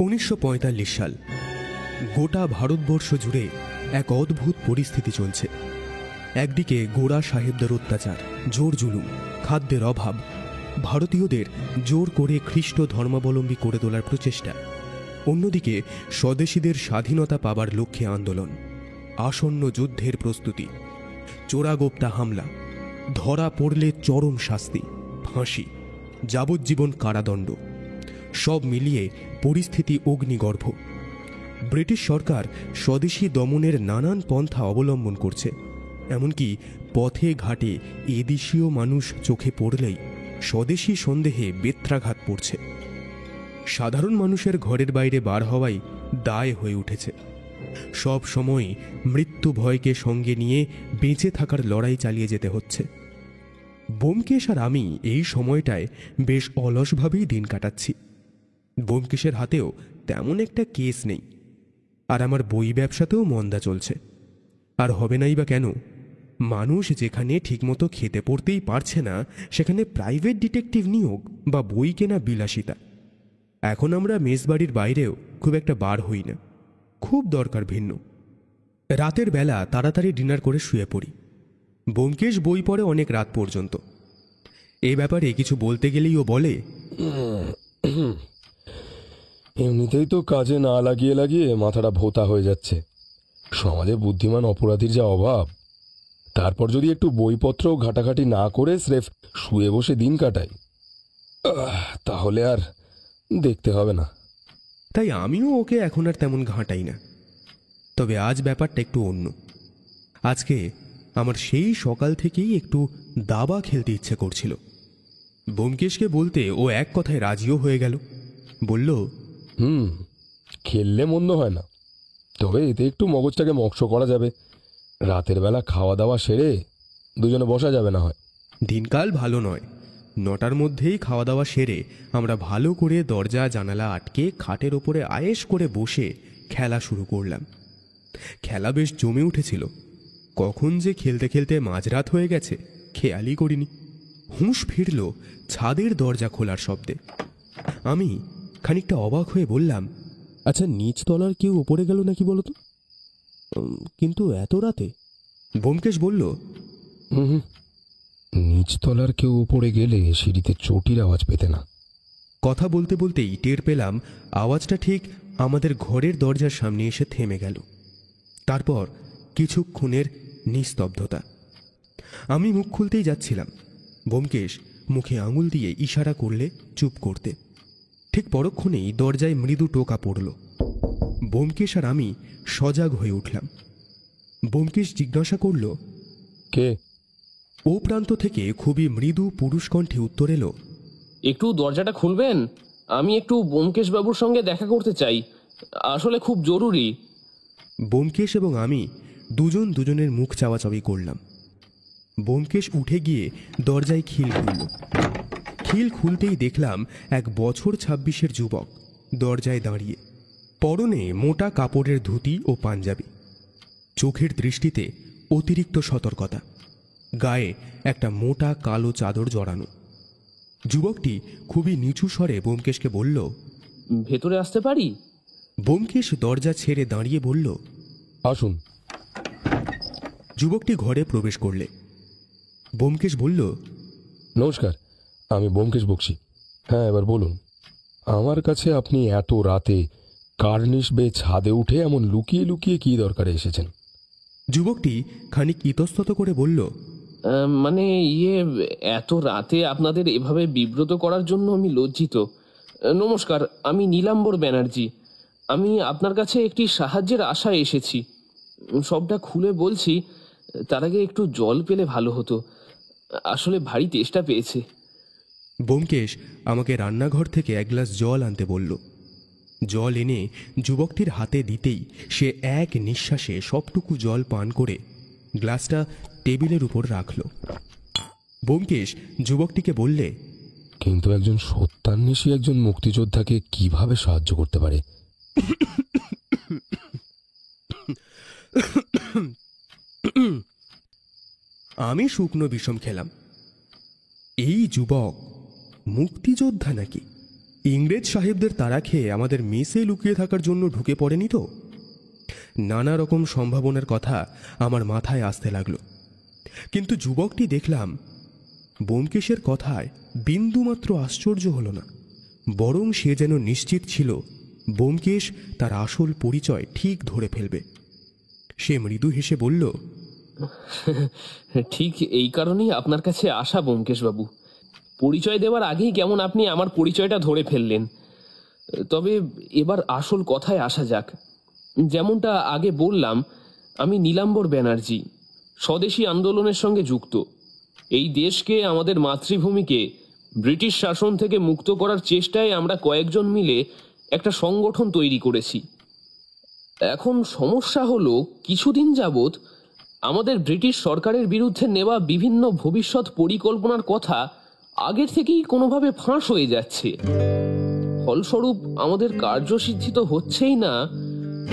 1945 সাল। গোটা ভারতবর্ষ জুড়ে এক অদ্ভুত পরিস্থিতি চলছে। একদিকে গোরা সাহেবদের অত্যাচার, জোর জুলুম, খাদ্যের অভাব, ভারতীয়দের জোর করে খ্রিস্ট ধর্মাবলম্বী করে তোলার প্রচেষ্টা। অন্যদিকে স্বদেশীদের স্বাধীনতা পাবার লক্ষ্যে আন্দোলন, আসন্ন যুদ্ধের প্রস্তুতি, চোরাগোপ্তা হামলা, ধরা পড়লে চরম শাস্তি, ফাঁসি, যাবজ্জীবন কারাদণ্ড, সব মিলিয়ে পরিস্থিতি অগ্নিগর্ভ। ব্রিটিশ সরকার স্বদেশী দমনের নানান পন্থা অবলম্বন করছে। এমনকি পথে ঘাটে এদেশীয় মানুষ চোখে পড়লেই স্বদেশী সন্দেহে বেত্রাঘাত পড়ছে। সাধারণ মানুষের ঘরের বাইরে বার হওয়াই দায় হয়ে উঠেছে। সব সময় মৃত্যু ভয়কে সঙ্গে নিয়ে বেঁচে থাকার লড়াই চালিয়ে যেতে হচ্ছে। ব্যোমকেশ আর আমি এই সময়টায় বেশ অলসভাবেই দিন কাটাচ্ছি। ব্যোমকেশের হাতেও তেমন একটা কেস নেই, আর আমার বই ব্যবসাতেও মন্দা চলছে। আর হবে নাই বা কেন? মানুষ যেখানে ঠিকমতো খেতে পড়তেই পারছে না, সেখানে প্রাইভেট ডিটেকটিভ নিয়োগ বা বই কেনা বিলাসিতা। এখন আমরা মেসবাড়ির বাইরেও খুব একটা বার হই না, খুব দরকার ভিন্ন। রাতের বেলা তাড়াতাড়ি ডিনার করে শুয়ে পড়ি। ব্যোমকেশ বই পড়ে অনেক রাত পর্যন্ত। এই ব্যাপারে কিছু বলতে গেলেই ও বলে, এমনিতেই তো কাজে না লাগিয়ে লাগিয়ে মাথাটা ভোতা হয়ে যাচ্ছে। সমাজে বুদ্ধিমান অপরাধীর যা অভাব, তারপর যদি একটু বইপত্র ঘাটাঘাটি না করে স্রেফ শুয়ে বসে দিন কাটাই, তাহলে আর দেখতে হবে না। তাই আমিও ওকে এখন আর তেমন ঘাঁটাই না। তবে আজ ব্যাপারটা একটু অন্য। আজকে আমার সেই সকাল থেকেই একটু দাবা খেলতে ইচ্ছে করছিল। ব্যোমকেশকে বলতে ও এক কথায় রাজিও হয়ে গেল। বলল, খেললে মন্দ হয় না, তবে এতে একটু মগজটাকে মক্স করা যাবে। রাতের বেলা খাওয়া দাওয়া সেরে দুজনে বসা যাবে না হয়। দিনকাল ভালো নয়। 9টার মধ্যেই খাওয়া দাওয়া সেরে আমরা ভালো করে দরজা জানালা আটকে খাটের ওপরে আয়েশ করে বসে খেলা শুরু করলাম। খেলা বেশ জমে উঠেছিল। কখন যে খেলতে খেলতে মাঝরাত হয়ে গেছে খেয়ালই করিনি। হুঁশ ফিরল ছাদের দরজা খোলার শব্দে। আমি খানিকটা অবাক হয়ে বললাম, আচ্ছা, নিচতলার কেউ ওপরে গেল নাকি বলতো? কিন্তু এত রাতে? ব্যোমকেশ বলল, নিচতলার কেউ উপরে গেলে সিঁড়িতে চটির আওয়াজ পেতে না। কথা বলতে বলতেই টের পেলাম আওয়াজটা ঠিক আমাদের ঘরের দরজার সামনে এসে থেমে গেল। তারপর কিছুক্ষণের নিস্তব্ধতা। আমি মুখ খুলতেই যাচ্ছিলাম। ব্যোমকেশ মুখে আঙুল দিয়ে ইশারা করলে চুপ করতে। ঠিক পরক্ষণেই দরজায় মৃদু টোকা পড়ল। ব্যোমকেশ আর আমি সজাগ হয়ে উঠলাম। ব্যোমকেশ জিজ্ঞাসা করল, কে? ও প্রান্ত থেকে খুবই মৃদু পুরুষ কণ্ঠে উত্তর এলো, একটু দরজাটা খুলবেন? আমি একটু ব্যোমকেশ বাবুর সঙ্গে দেখা করতে চাই, আসলে খুব জরুরি। ব্যোমকেশ এবং আমি দুজন দুজনের মুখ চাওয়াচাওয়ি করলাম। ব্যোমকেশ উঠে গিয়ে দরজায় খিল খুলল। খিল খুলতেই দেখলাম এক বছর 26-এর যুবক দরজায় দাঁড়িয়ে, পরনে মোটা কাপড়ের ধুতি ও পাঞ্জাবি, চোখের দৃষ্টিতে অতিরিক্ত সতর্কতা, গায়ে একটা মোটা কালো চাদর জড়ানো। যুবকটি খুবই নিচু স্বরে ব্যোমকেশকে বলল, ভেতরে আসতে পারি? ব্যোমকেশ দরজা ছেড়ে দাঁড়িয়ে বলল, আসুন। যুবকটি ঘরে প্রবেশ করলে ব্যোমকেশ বলল, নমস্কার, আমি ব্যোমকেশ বক্সি। হ্যাঁ, এবার বলুন, আমার কাছে আপনি এত রাতে কার্নিশ বেয়ে ছাদে উঠে এমন লুকিয়ে লুকিয়ে কি দরকারে এসেছেন? যুবকটি খানিক ইতস্তত করে বলল, মানে এত রাতে আপনাদের এভাবে বিব্রত করার জন্য আমি লজ্জিত। নমস্কার, আমি নীলাম্বর ব্যানার্জি। আমি আপনার কাছে একটি সাহায্যের আশায় এসেছি। সবটা খুলে বলছি, তার আগে একটু জল পেলে ভালো হতো, আসলে ভারী তেষ্টা পেয়েছে। ব্যোমকেশ আমাকে রান্নাঘর থেকে এক গ্লাস জল আনতে বলল। জল এনে যুবকটির হাতে দিতেই সে এক নিঃশ্বাসে সবটুকু জল পান করে গ্লাসটা টেবিলের উপর রাখল। ব্যোমকেশ যুবকটিকে বললে, কিন্তু একজন সত্যান্বেষী একজন মুক্তিযোদ্ধাকে কিভাবে সাহায্য করতে পারে? আমি শুকনো বিষম খেলাম। এই যুবক মুক্তিযোদ্ধা নাকি? ইংরেজ সাহেবদের তাড়া খেয়ে আমাদের মেসে লুকিয়ে থাকার জন্য ঢুকে পড়েনি তো? নানা রকম সম্ভাবনার কথা আমার মাথায় আসতে লাগলো, কিন্তু যুবকটি দেখলাম ব্যোমকেশের কথায় বিন্দুমাত্র আশ্চর্য হলো না, বরং সে যেন নিশ্চিত ছিল ব্যোমকেশ তার আসল পরিচয় ঠিক ধরে ফেলবে। সে মৃদু হেসে বলল, ঠিক এই কারণেই আপনার কাছে আসা ব্যোমকেশ বাবু। পরিচয় দেওয়ার আগেই কেমন আপনি আমার পরিচয়টা ধরে ফেললেন। তবে এবার আসল কথায় আসা যাক। যেমনটা আগে বললাম, আমি নীলাম্বর ব্যানার্জি, স্বদেশী আন্দোলনের সঙ্গে যুক্ত। এই দেশকে, আমাদের মাতৃভূমিকে ব্রিটিশ শাসন থেকে মুক্ত করার চেষ্টায় আমরা কয়েকজন মিলে একটা সংগঠন তৈরি করেছি। এখন সমস্যা হলো, কিছুদিন যাবৎ আমাদের ব্রিটিশ সরকারের বিরুদ্ধে নেওয়া বিভিন্ন ভবিষ্যৎ পরিকল্পনার কথা আগের থেকেই কোনোভাবে ফাঁস হয়ে যাচ্ছে। ফলস্বরূপ আমাদের কার্যসিদ্ধি তো হচ্ছেই না,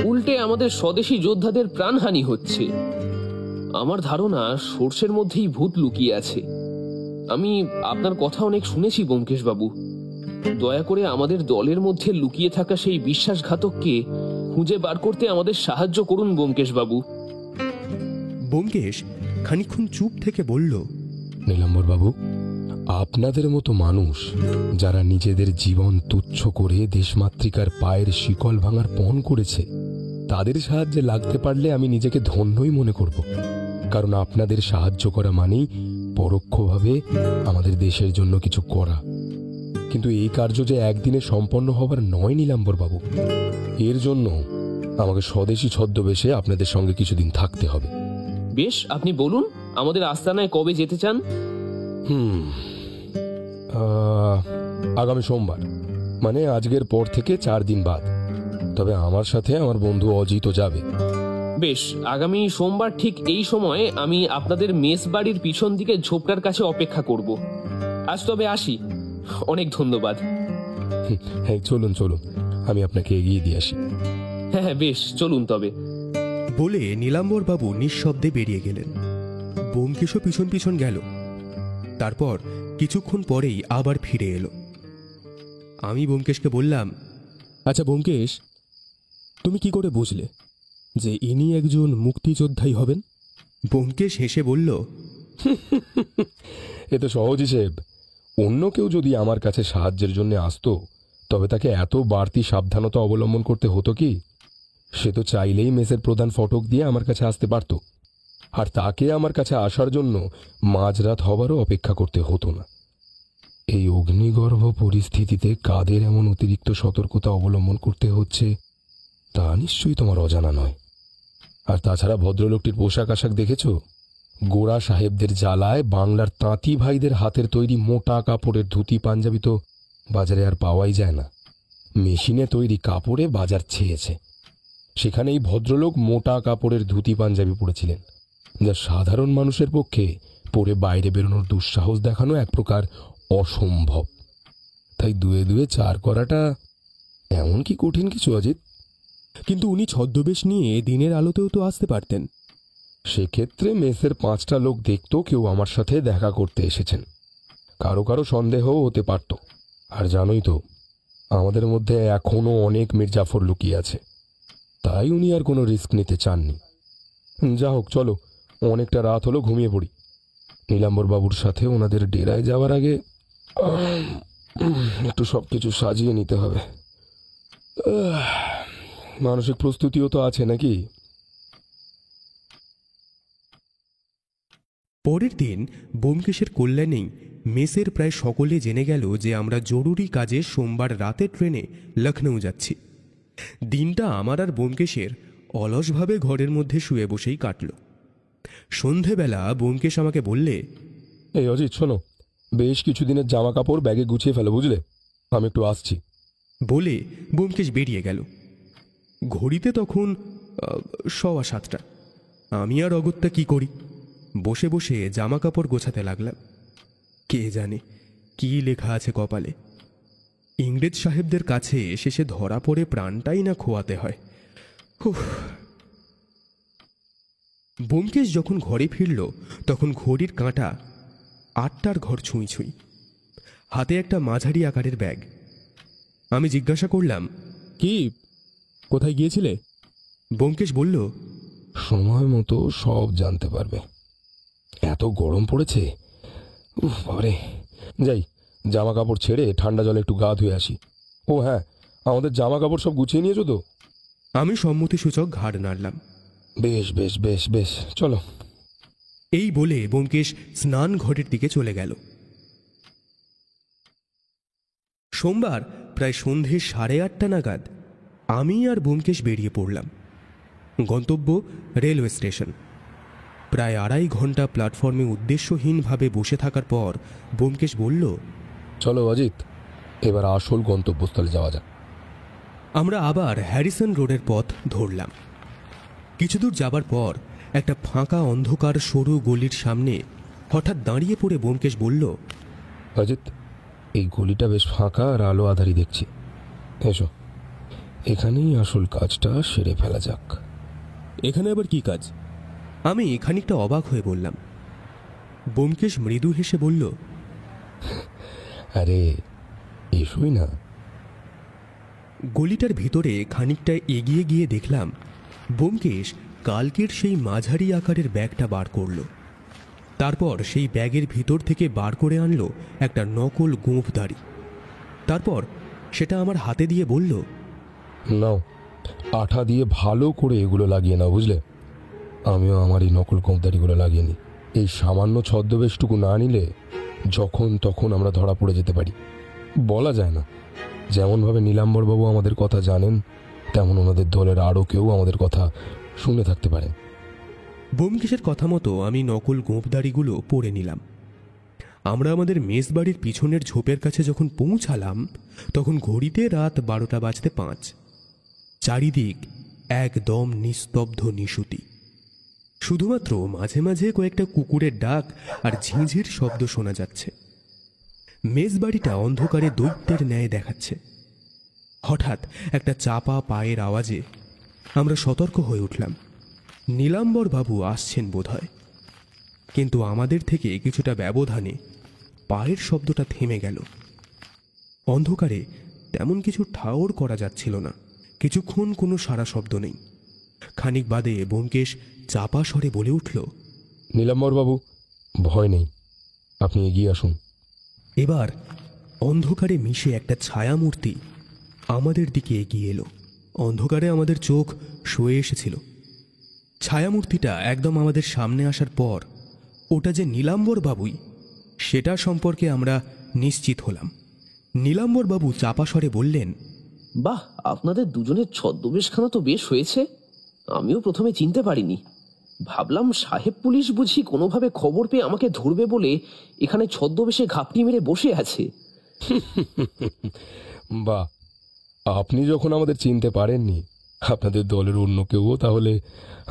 উল্টে আমাদের স্বদেশী যোদ্ধাদের প্রাণহানি হচ্ছে। আমার ধারণা সর্ষের মধ্যেই ভূত লুকিয়ে আছে। আমি আপনার কথা অনেক শুনেছি ব্যোমকেশ বাবু। দয়া করে আমাদের দলের মধ্যে লুকিয়ে থাকা সেই বিশ্বাসঘাতককে খুঁজে বার করতে আমাদের সাহায্য করুন ব্যোমকেশ বাবু। ব্যোমকেশ খানিকক্ষণ চুপ থেকে বলল, নীলাম্বর বাবু, আপনাদের মতো মানুষ যারা নিজেদের জীবন তুচ্ছ করে দেশমাতৃকার পায়ের শিকল ভাঙার পণ করেছে, তাদের সাহায্যে লাগতে পারলে আমি নিজেকে ধন্যই মনে করব। কারণ আপনাদের সাহায্য করা মানেই পরোক্ষভাবে আমাদের দেশের জন্য কিছু করা। কিন্তু এই কার্য যে একদিনে সম্পন্ন হবার নয় নীলাম্বর বাবু, এর জন্য আমাকে স্বদেশী ছদ্মবেশে আপনাদের সঙ্গে কিছুদিন থাকতে হবে। বেশ, আপনি বলুন আমাদের আস্তানায় কবে যেতে চান? আগামী সোমবার, মানে আজকের পর থেকে 4 দিন বাদ। তবে আমার সাথে আমার বন্ধু অজিতও যাবে। বেশ, আগামী সোমবার ঠিক এই সময়ে আমি আপনাদের মেস বাড়ির পিছন দিকে ঝোপটার কাছে অপেক্ষা করব। আজ তবে আসি, অনেক ধন্যবাদ। হ্যাঁ, চলুন চলুন, আমি আপনাকে এগিয়ে দিয়ে আসি। হ্যাঁ হ্যাঁ, বেশ, চলুন তবে। বলে নীলাম্বর বাবু নিঃশব্দে বেরিয়ে গেলেন। ব্যোমকেশও পিছন পিছন গেল। তারপর কিছুক্ষণ পরেই আবার ফিরে এলো। আমি ব্যোমকেশকে বললাম, আচ্ছা ব্যোমকেশ, তুমি কি করে বুঝলে যে ইনি একজন মুক্তিযোদ্ধাই হবেন? ব্যোমকেশ হেসে বলল, এ তো সহজ হিসেব। অন্য কেউ যদি আমার কাছে সাহায্যের জন্য আসতো, তবে তাকে এত বাড়তি সাবধানতা অবলম্বন করতে হতো কি? সে তো চাইলেই মেসের প্রধান ফটক দিয়ে আমার কাছে আসতে পারত, আর তাকে আমার কাছে আসার জন্য মাঝরাত হবারও অপেক্ষা করতে হতো না। এই অগ্নিগর্ভ পরিস্থিতিতে কাদের এমন অতিরিক্ত সতর্কতা অবলম্বন করতে হচ্ছে তা নিশ্চয়ই তোমার অজানা নয়। আর তাছাড়া ভদ্রলোকটির পোশাক আশাক দেখেছ? গোরা সাহেবদের জ্বালায় বাংলার তাঁতি ভাইদের হাতের তৈরি মোটা কাপড়ের ধুতি পাঞ্জাবি তো বাজারে আর পাওয়াই যায় না। মেশিনে তৈরি কাপড়ে বাজার ছেয়েছে। সেখানে এই ভদ্রলোক মোটা কাপড়ের ধুতি পাঞ্জাবি পরেছিলেন, যা সাধারণ মানুষের পক্ষে পরে বাইরে বেরোনোর দুঃসাহস দেখানো এক প্রকার অসম্ভব। তাই 2 2 4 করাটা এমন কি কঠিন কিছু অজিত? কিন্তু উনি ছদ্মবেশ নিয়ে দিনের আলোতেও তো আসতে পারতেন। সেক্ষেত্রে মেসের 5টা লোক দেখতো কেউ আমার সাথে দেখা করতে এসেছেন। কারো কারো সন্দেহও হতে পারত। আর জানোই তো, আমাদের মধ্যে এখনো অনেক মির্জাফর লুকিয়ে আছে। তাই উনি আর কোনো রিস্ক নিতে চাননি। যা হোক, চলো, অনেকটা রাত হলো, ঘুমিয়ে পড়ি। নীলাম্বর বাবুর সাথে ওনাদের ডেরায় যাওয়ার আগে একটু সবকিছু সাজিয়ে নিতে হবে। মানসিক প্রস্তুতিও তো আছে নাকি? পরের দিন ব্যোমকেশের কল্যাণেই মেসের প্রায় সকলে জেনে গেল যে আমরা জরুরি কাজে সোমবার রাতের ট্রেনে লখনৌ যাচ্ছি। দিনটা আমার আর ব্যোমকেশের অলসভাবে ঘরের মধ্যে শুয়ে বসেই কাটল। সন্ধেবেলা ব্যোমকেশ আমাকে বললে, এই অজিত শোনো, বেশ কিছুদিনের জামা কাপড় ব্যাগে গুছিয়ে ফেলো, বুঝলে? আমি একটু আসছি। বলে ব্যোমকেশ বেরিয়ে গেল। ঘড়িতে তখন 7:15। আমি আর অগত্যা কি করি, বসে বসে জামা কাপড় গোছাতে লাগলাম। কে জানে কি লেখা আছে কপালে। ইংরেজ সাহেবদের কাছে শেষে ধরা পড়ে প্রাণটাই না খোয়াতে হয়। ব্যোমকেশ যখন ঘরে ফিরল তখন ঘড়ির কাঁটা 8টার ঘর ছুঁই ছুঁই। হাতে একটা মাঝারি আকারের ব্যাগ। আমি জিজ্ঞাসা করলাম, কি, কোথায় গিয়েছিলে? ব্যোমকেশ বলল, সময় মতো সব জানতে পারবে। এত গরম পড়েছে, উফ বাবারে। যাই, জামা কাপড় ছেড়ে ঠান্ডা জলে একটু গা ধুয়ে আসি। ও হ্যাঁ, আমাদের জামা কাপড় সব গুছিয়ে নিয়েছো তো? আমি সম্মতিসূচক ঘাড় নাড়লাম। বেশ বেশ বেশ বেশ, চলো। এই বলে ব্যোমকেশ স্নান ঘরের দিকে চলে গেল। সোমবার প্রায় সন্ধে 8:30 নাগাদ আমি আর ব্যোমকেশ বেরিয়ে পড়লাম। গন্তব্য রেলওয়ে স্টেশন। প্রায় 2.5 ঘন্টা প্ল্যাটফর্মে উদ্দেশ্যহীনভাবে বসে থাকার পর ব্যোমকেশ বলল, চলো অজিত, এবার আসল গন্তব্যস্থলে যাওয়া যাক। আমরা আবার হ্যারিসন রোডের পথ ধরলাম। কিছু দূর যাবার পর একটা ফাঁকা অন্ধকার সরু গলির সামনে হঠাৎ দাঁড়িয়ে পড়ে ব্যোমকেশ বলল, অজিত, এই গলিটা বেশ ফাঁকা আর আলো আধারি দেখছি। এসো, এখানেই আসল কাজটা সেরে ফেলা যাক। এখানে আবার কি কাজ? আমি খানিকটা অবাক হয়ে বললাম। ব্যোমকেশ মৃদু হেসে বলল, আরে এসোই না। গলিটার ভিতরে খানিকটা এগিয়ে গিয়ে দেখলাম ব্যোমকেশ কালকের সেই মাঝারি আকারের ব্যাগটা বার করল। তারপর সেই ব্যাগের ভিতর থেকে বার করে আনলো একটা নকল গোঁফদাড়ি। তারপর সেটা আমার হাতে দিয়ে বলল, নাও, আঠা দিয়ে ভালো করে এগুলো লাগিয়ে নাও, বুঝলে? আমিও আমার এই নকল গোঁফদাড়িগুলো লাগিয়ে নিই। এই সামান্য ছদ্মবেশটুকু না নিলে যখন তখন আমরা ধরা পড়ে যেতে পারি। বলা যায় না, যেমনভাবে নীলাম্বরবাবু আমাদের কথা জানেন, তেমন ওনাদের দলের আরও কেউ আমাদের কথা শুনে থাকতে পারে। ব্যোমকেশের কথা মতো আমি নকল গোঁফদাড়িগুলো পরে নিলাম। আমরা আমাদের মেস বাড়ির পিছনের ঝোপের কাছে যখন পৌঁছালাম তখন ঘড়িতে রাত 12:05। চারিদিক একদম নিস্তব্ধ নিশুতি। শুধুমাত্র মাঝে মাঝে কয়েকটা কুকুরের ডাক আর ঝিঁঝির শব্দ শোনা যাচ্ছে। মেস বাড়িটা অন্ধকারে দৈত্যের ন্যায় দেখাচ্ছে। হঠাৎ একটা চাপা পায়ের আওয়াজে আমরা সতর্ক হয়ে উঠলাম। নীলাম্বর বাবু আসছেন বোধহয়। কিন্তু আমাদের থেকে কিছুটা ব্যবধানে পায়ের শব্দটা থেমে গেল। অন্ধকারে তেমন কিছু ঠাউর করা যাচ্ছিল না। কিছুক্ষণ কোনো সারা শব্দ নেই। খানিক বাদে ব্যোমকেশ চাপা স্বরে বলে উঠল, নীলাম্বরবাবু, ভয় নেই, আপনি এগিয়ে আসুন। এবার অন্ধকারে মিশে একটা ছায়ামূর্তি আমাদের দিকে এগিয়ে এলো। অন্ধকারে আমাদের চোখ শুয়ে এসেছিল। ছায়ামূর্তিটা একদম আমাদের সামনে আসার পর ওটা যে নীলাম্বর বাবুই সেটা সম্পর্কে আমরা নিশ্চিত হলাম। নীলাম্বর বাবু চাপা স্বরে বললেন, বাহ, আপনাদের দুজনের ছদ্মবেশখানা তো বেশ হয়েছে। আমিও প্রথমে চিনতে পারিনি। ভাবলাম সাহেব পুলিশ বুঝি কোনোভাবে খবর পেয়ে আমাকে ধরবে বলে এখানে ছদ্মবেশে ঘাপটি মেরে বসে আছে। বা, আপনি যখন আমাদের চিনতে পারেননি, আপনাদের দলের অন্য কেউও তাহলে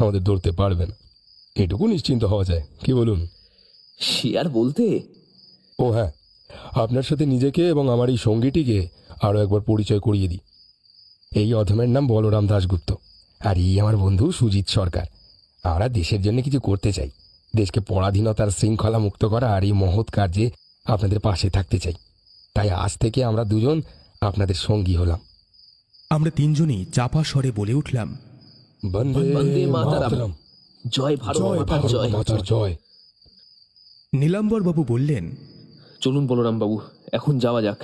আমাদের ধরতে পারবে না, এটুকু নিশ্চিন্ত হওয়া যায়, কি বলুন? সে আর বলতে। ও হ্যাঁ, আপনার সাথে নিজেকে এবং আমার এই সঙ্গীটিকে আরও একবার পরিচয় করিয়ে দিই। এই অধমের নাম বলরাম দাশগুপ্ত, আর এই আমার বন্ধু সুজিত সরকার। আমরা দেশের জন্য কিছু করতে চাই, দেশকে পরাধীনতার শৃঙ্খলা মুক্ত করা আর এই মহৎ কার্যে আপনাদের পাশে থাকতে চাই। তাই আজ থেকে আমরা দুজন আপনাদের সঙ্গী হলাম। আমরা তিনজনেই চাপা স্বরে বলে উঠলাম, বন্দে বন্দে মাতরম, মাতরম, জয় ভারত জয় মাতার ভারত জয়। মাতার জয়। নীলাম্বর বাবু বললেন, চলুন বলরাম বাবু, এখন যাওয়া যাক।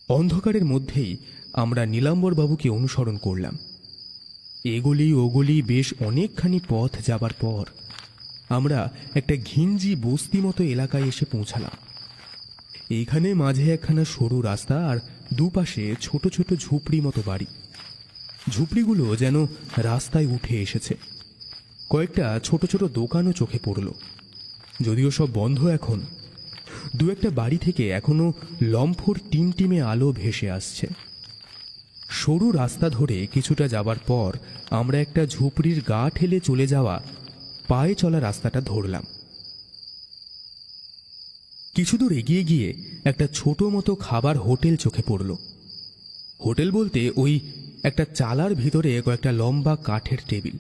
অন্ধকারের মধ্যেই আমরা নীলাম্বর বাবুকে অনুসরণ করলাম। এগলি ওগলি বেশ অনেকখানি পথ যাবার পর আমরা একটা ঘিঞ্জি বস্তি মতো এলাকায় এসে পৌঁছালাম। এইখানে মাঝে একখানা সরু রাস্তা আর দুপাশে ছোট ছোট ঝুপড়ি মতো বাড়ি। ঝুপড়িগুলো যেন রাস্তায় উঠে এসেছে। কয়েকটা ছোট ছোট দোকানও চোখে পড়ল, যদিও সব বন্ধ এখন। দু একটা বাড়ি থেকে এখনো লম্ফোর টিমটিমে আলো ভেসে আসছে। সরু রাস্তা ধরে কিছুটা যাবার পর আমরা একটা ঝুপড়ির গা ঠেলে চলে যাওয়া পায়ে চলা রাস্তাটা ধরলাম। কিছু দূর এগিয়ে গিয়ে একটা ছোট মতো খাবার হোটেল চোখে পড়ল। হোটেল বলতে ওই একটা চালার ভিতরে কয়েকটা লম্বা কাঠের টেবিল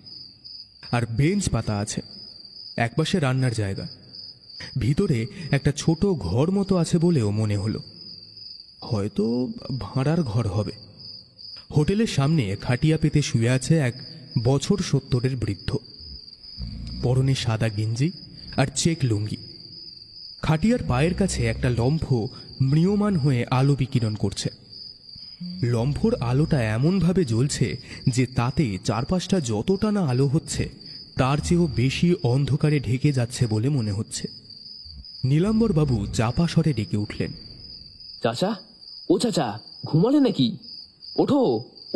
আর বেঞ্চ পাতা আছে। একপাশে রান্নার জায়গা, ভিতরে একটা ছোট ঘর মতো আছে বলেও মনে হলো। হয়তো ভাড়ার ঘর হবে। হোটেলের সামনে খাটিয়া পেতে শুয়ে আছে এক বছর 70-এর বৃদ্ধ, পরনে সাদা গেঞ্জি আর চেক লুঙ্গি। খাটিয়ার পায়ের কাছে একটা লম্ফ ম্রিয়মান হয়ে আলো বিকিরণ করছে। লম্ফর আলোটা এমনভাবে জ্বলছে যে তাতে চারপাশটা যতটা না আলো হচ্ছে তার চেয়েও বেশি অন্ধকারে ঢেকে যাচ্ছে বলে মনে হচ্ছে। নীলাম্বর বাবু চাপা স্বরে ডেকে উঠলেন, চাচা, ও চাচা, ঘুমালে নাকি? ওঠো,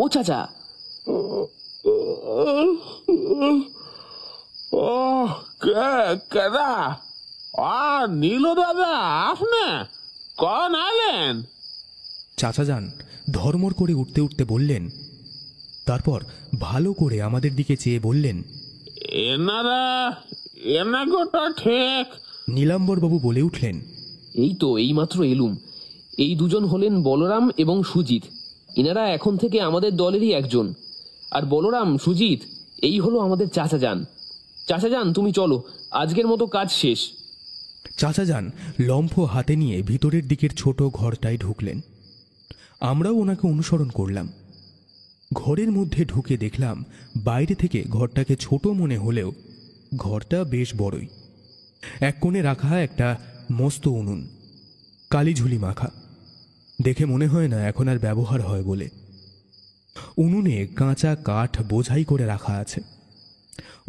ও চাচা। কেদা? নীলু দাদা, আপনি কখন আলেন? চাচা যান ধর্মর করে উঠতে উঠতে বললেন, তারপর ভালো করে আমাদের দিকে চেয়ে বললেন, এনাগোটা ঠিক। নীলাম্বর বাবু বলে উঠলেন, এই তো এইমাত্র এলুম। এই দুজন হলেন বলরাম এবং সুজিত। এনারা এখন থেকে আমাদের দলেরই একজন। আর বলরাম, সুজিত, এই হলো আমাদের চাচা যান। চাচা যান, তুমি চলো, আজকের মতো কাজ শেষ। চাচা যান লম্ফ হাতে নিয়ে ভিতরের দিকের ছোট ঘরটায় ঢুকলেন। আমরাও ওনাকে অনুসরণ করলাম। ঘরের মধ্যে ঢুকে দেখলাম বাইরে থেকে ঘরটাকে ছোট মনে হলেও ঘরটা বেশ বড়ই। এক কোণে রাখা একটা মস্ত উনুন, কালিঝুলি মাখা, দেখে মনে হয় না এখন আর ব্যবহার হয় বলে। উনুনে কাঁচা কাঠ বোঝাই করে রাখা আছে।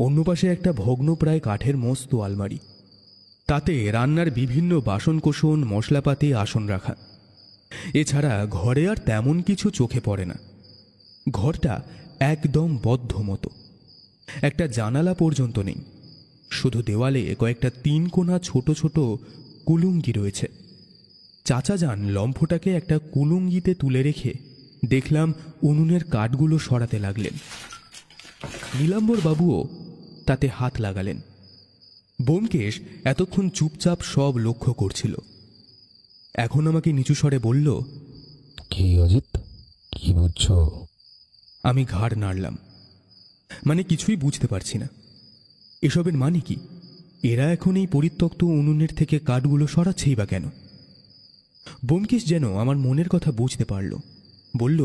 অন্য পাশে একটা ভগ্নপ্রায় কাঠের মস্ত আলমারি, তাতে রান্নার বিভিন্ন বাসনকোসন, মশলাপাতি, আসন রাখা। এছাড়া ঘরে আর তেমন কিছু চোখে পড়ে না। ঘরটা একদম বদ্ধ মতো, একটা জানালা পর্যন্ত নেই। শুধু দেওয়ালে কয়েকটা 3 কোণা ছোট ছোট কুলুঙ্গি রয়েছে। চাচা যান লম্ফটাকে একটা কুলুঙ্গিতে তুলে রেখে দেখলাম উনুনের কাঠগুলো সরাতে লাগলেন। নীলাম্বর বাবুও তাতে হাত লাগালেন। ব্যোমকেশ এতক্ষণ চুপচাপ সব লক্ষ্য করছিল। এখন আমাকে নিচু স্বরে বলল, কি অজিত, কি বুঝছো? আমি ঘাড় নাড়লাম, মানে কিছুই বুঝতে পারছি না। এসবের মানে কি? এরা এখন এই পরিত্যক্ত উনুনের থেকে কাঠগুলো সরাচ্ছেই বা কেন? ব্যোমকেশ যেন আমার মনের কথা বুঝতে পারল, বলল,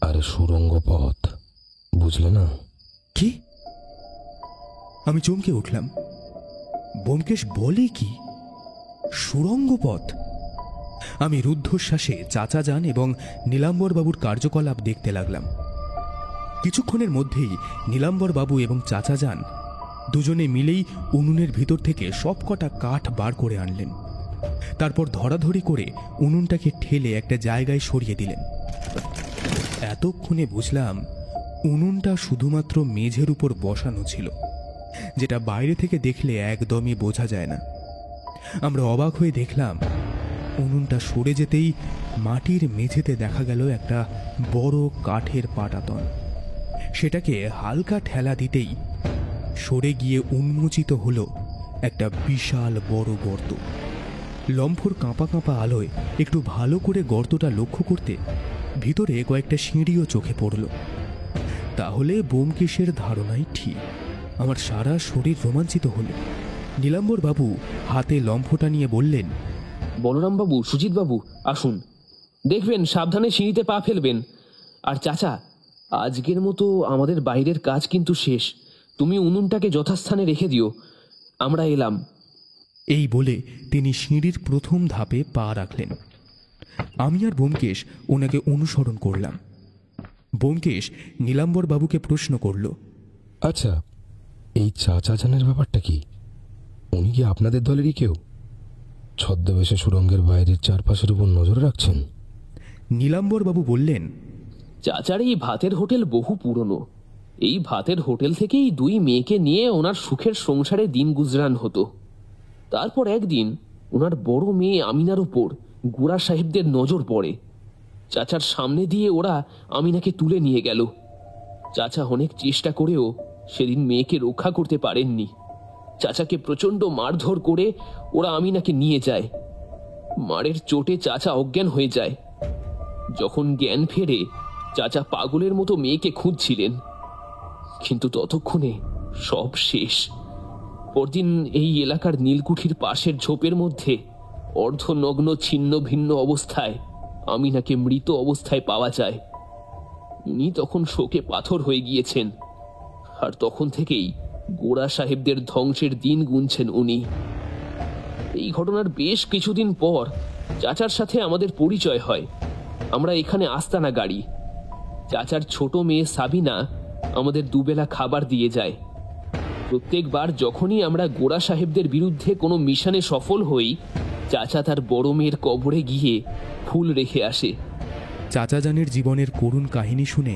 আরে সুড়ঙ্গ পথ, বুঝলে না? কি? আমি চমকে উঠলাম। ব্যোমকেশ বলে কি? সুড়ঙ্গ পথ? আমি রুদ্ধশ্বাসে চাচা যান এবং নীলাম্বর বাবুর কার্যকলাপ দেখতে লাগলাম। কিছুক্ষণের মধ্যেই নীলাম্বর বাবু এবং চাচা যান দুজনে মিলেই উনুনের ভিতর থেকে সবকটা কাঠ বার করে আনলেন। তারপর ধরাধরি করে উনুনটাকে ঠেলে একটা জায়গায় সরিয়ে দিলেন। এতক্ষণে বুঝলাম উনুনটা শুধুমাত্র মেঝের উপর বসানো ছিল, যেটা বাইরে থেকে দেখলে একদমই বোঝা যায় না। আমরা অবাক হয়ে দেখলাম উনুনটা সরে যেতেই মাটির মেঝেতে দেখা গেল একটা বড় কাঠের পাটাতন। সেটাকে হালকা ঠেলা দিতেই সরে গিয়ে উন্মোচিত হলো একটা বিশাল বড় গর্ত। লম্ফর কাঁপা কাঁপা আলোয় একটু ভালো করে গর্তটা লক্ষ্য করতে ভিতরে কয়েকটা সিঁড়িও চোখে পড়ল। তাহলে ব্যোমকেশের ধারণাই ঠিক। আমার সারা শরীর রোমাঞ্চিত হল। নীলাম্বর বাবু হাতে লম্ফটা নিয়ে বললেন, বলরাম বাবু, সুজিত বাবু, আসুন, দেখবেন সাবধানে সিঁড়িতে পা ফেলবেন। আর চাচা, আজকের মতো আমাদের বাইরের কাজ কিন্তু শেষ। তুমি উনুনটাকে যথাস্থানে রেখে দিও, আমরা এলাম। এই বলে তিনি সিঁড়ির প্রথম ধাপে পা রাখলেন। আমি আর ব্যোমকেশ ওনাকে অনুসরণ করলাম। ব্যোমকেশ নীলাম্বর বাবুকে প্রশ্ন করল, আচ্ছা, এই চাচা জানের ব্যাপারটা কি? উনি কি আপনাদের দলেরই কেউ? ছদ্মবেশে সুড়ঙ্গের বাইরের চারপাশের উপর নজর রাখছেন? নীলাম্বর বাবু বললেন, চাচার এই ভাতের হোটেল বহু পুরনো। এই ভাতের হোটেল থেকেই 2 মেয়েকে নিয়ে ওনার সুখের সংসারে দিন গুজরান হতো। তারপর একদিন ওনার বড় মেয়ে আমিনার উপর গুড়া সাহেবদের নজর পড়ে। চাচার সামনে দিয়ে ওরা আমিনাকে তুলে নিয়ে গেল। চাচা অনেক চেষ্টা করেও সেদিন মেয়েকে রক্ষা করতে পারেননি। চাচাকে প্রচন্ড মারধর করে ওরা আমিনাকে নিয়ে যায়। মারের চোটে চাচা অজ্ঞান হয়ে যায়। যখন জ্ঞান ফেরে, চাচা পাগলের মতো মেয়েকে খুঁজছিলেন, কিন্তু ততক্ষণে সব শেষ। পরদিন এই এলাকার নীলকুঠির পাশের ঝোপের মধ্যে অর্ধনগ্ন ছিন্ন ভিন্ন অবস্থায় আমিনাকে মৃত অবস্থায় পাওয়া যায়। উনি তখন শোকে পাথর হয়ে গিয়েছেন, আর তখন থেকেই গোড়া সাহেবদের ধ্বংসের দিন গুনছেন উনি। এই ঘটনার বেশ কিছুদিন পর চাচার সাথে আমাদের পরিচয় হয়। আমরা এখানে আস্তানা গাড়ি। চাচার ছোট মেয়ে সাবিনা আমাদের দুবেলা খাবার দিয়ে যায়। প্রত্যেকবার যখনই আমরা গোড়া সাহেবদের বিরুদ্ধে কোনো মিশনে সফল হই, চাচা তার বড় মেয়ের কবরে গিয়ে ফুল রেখে আসে। চাচা জানের জীবনের করুণ কাহিনী শুনে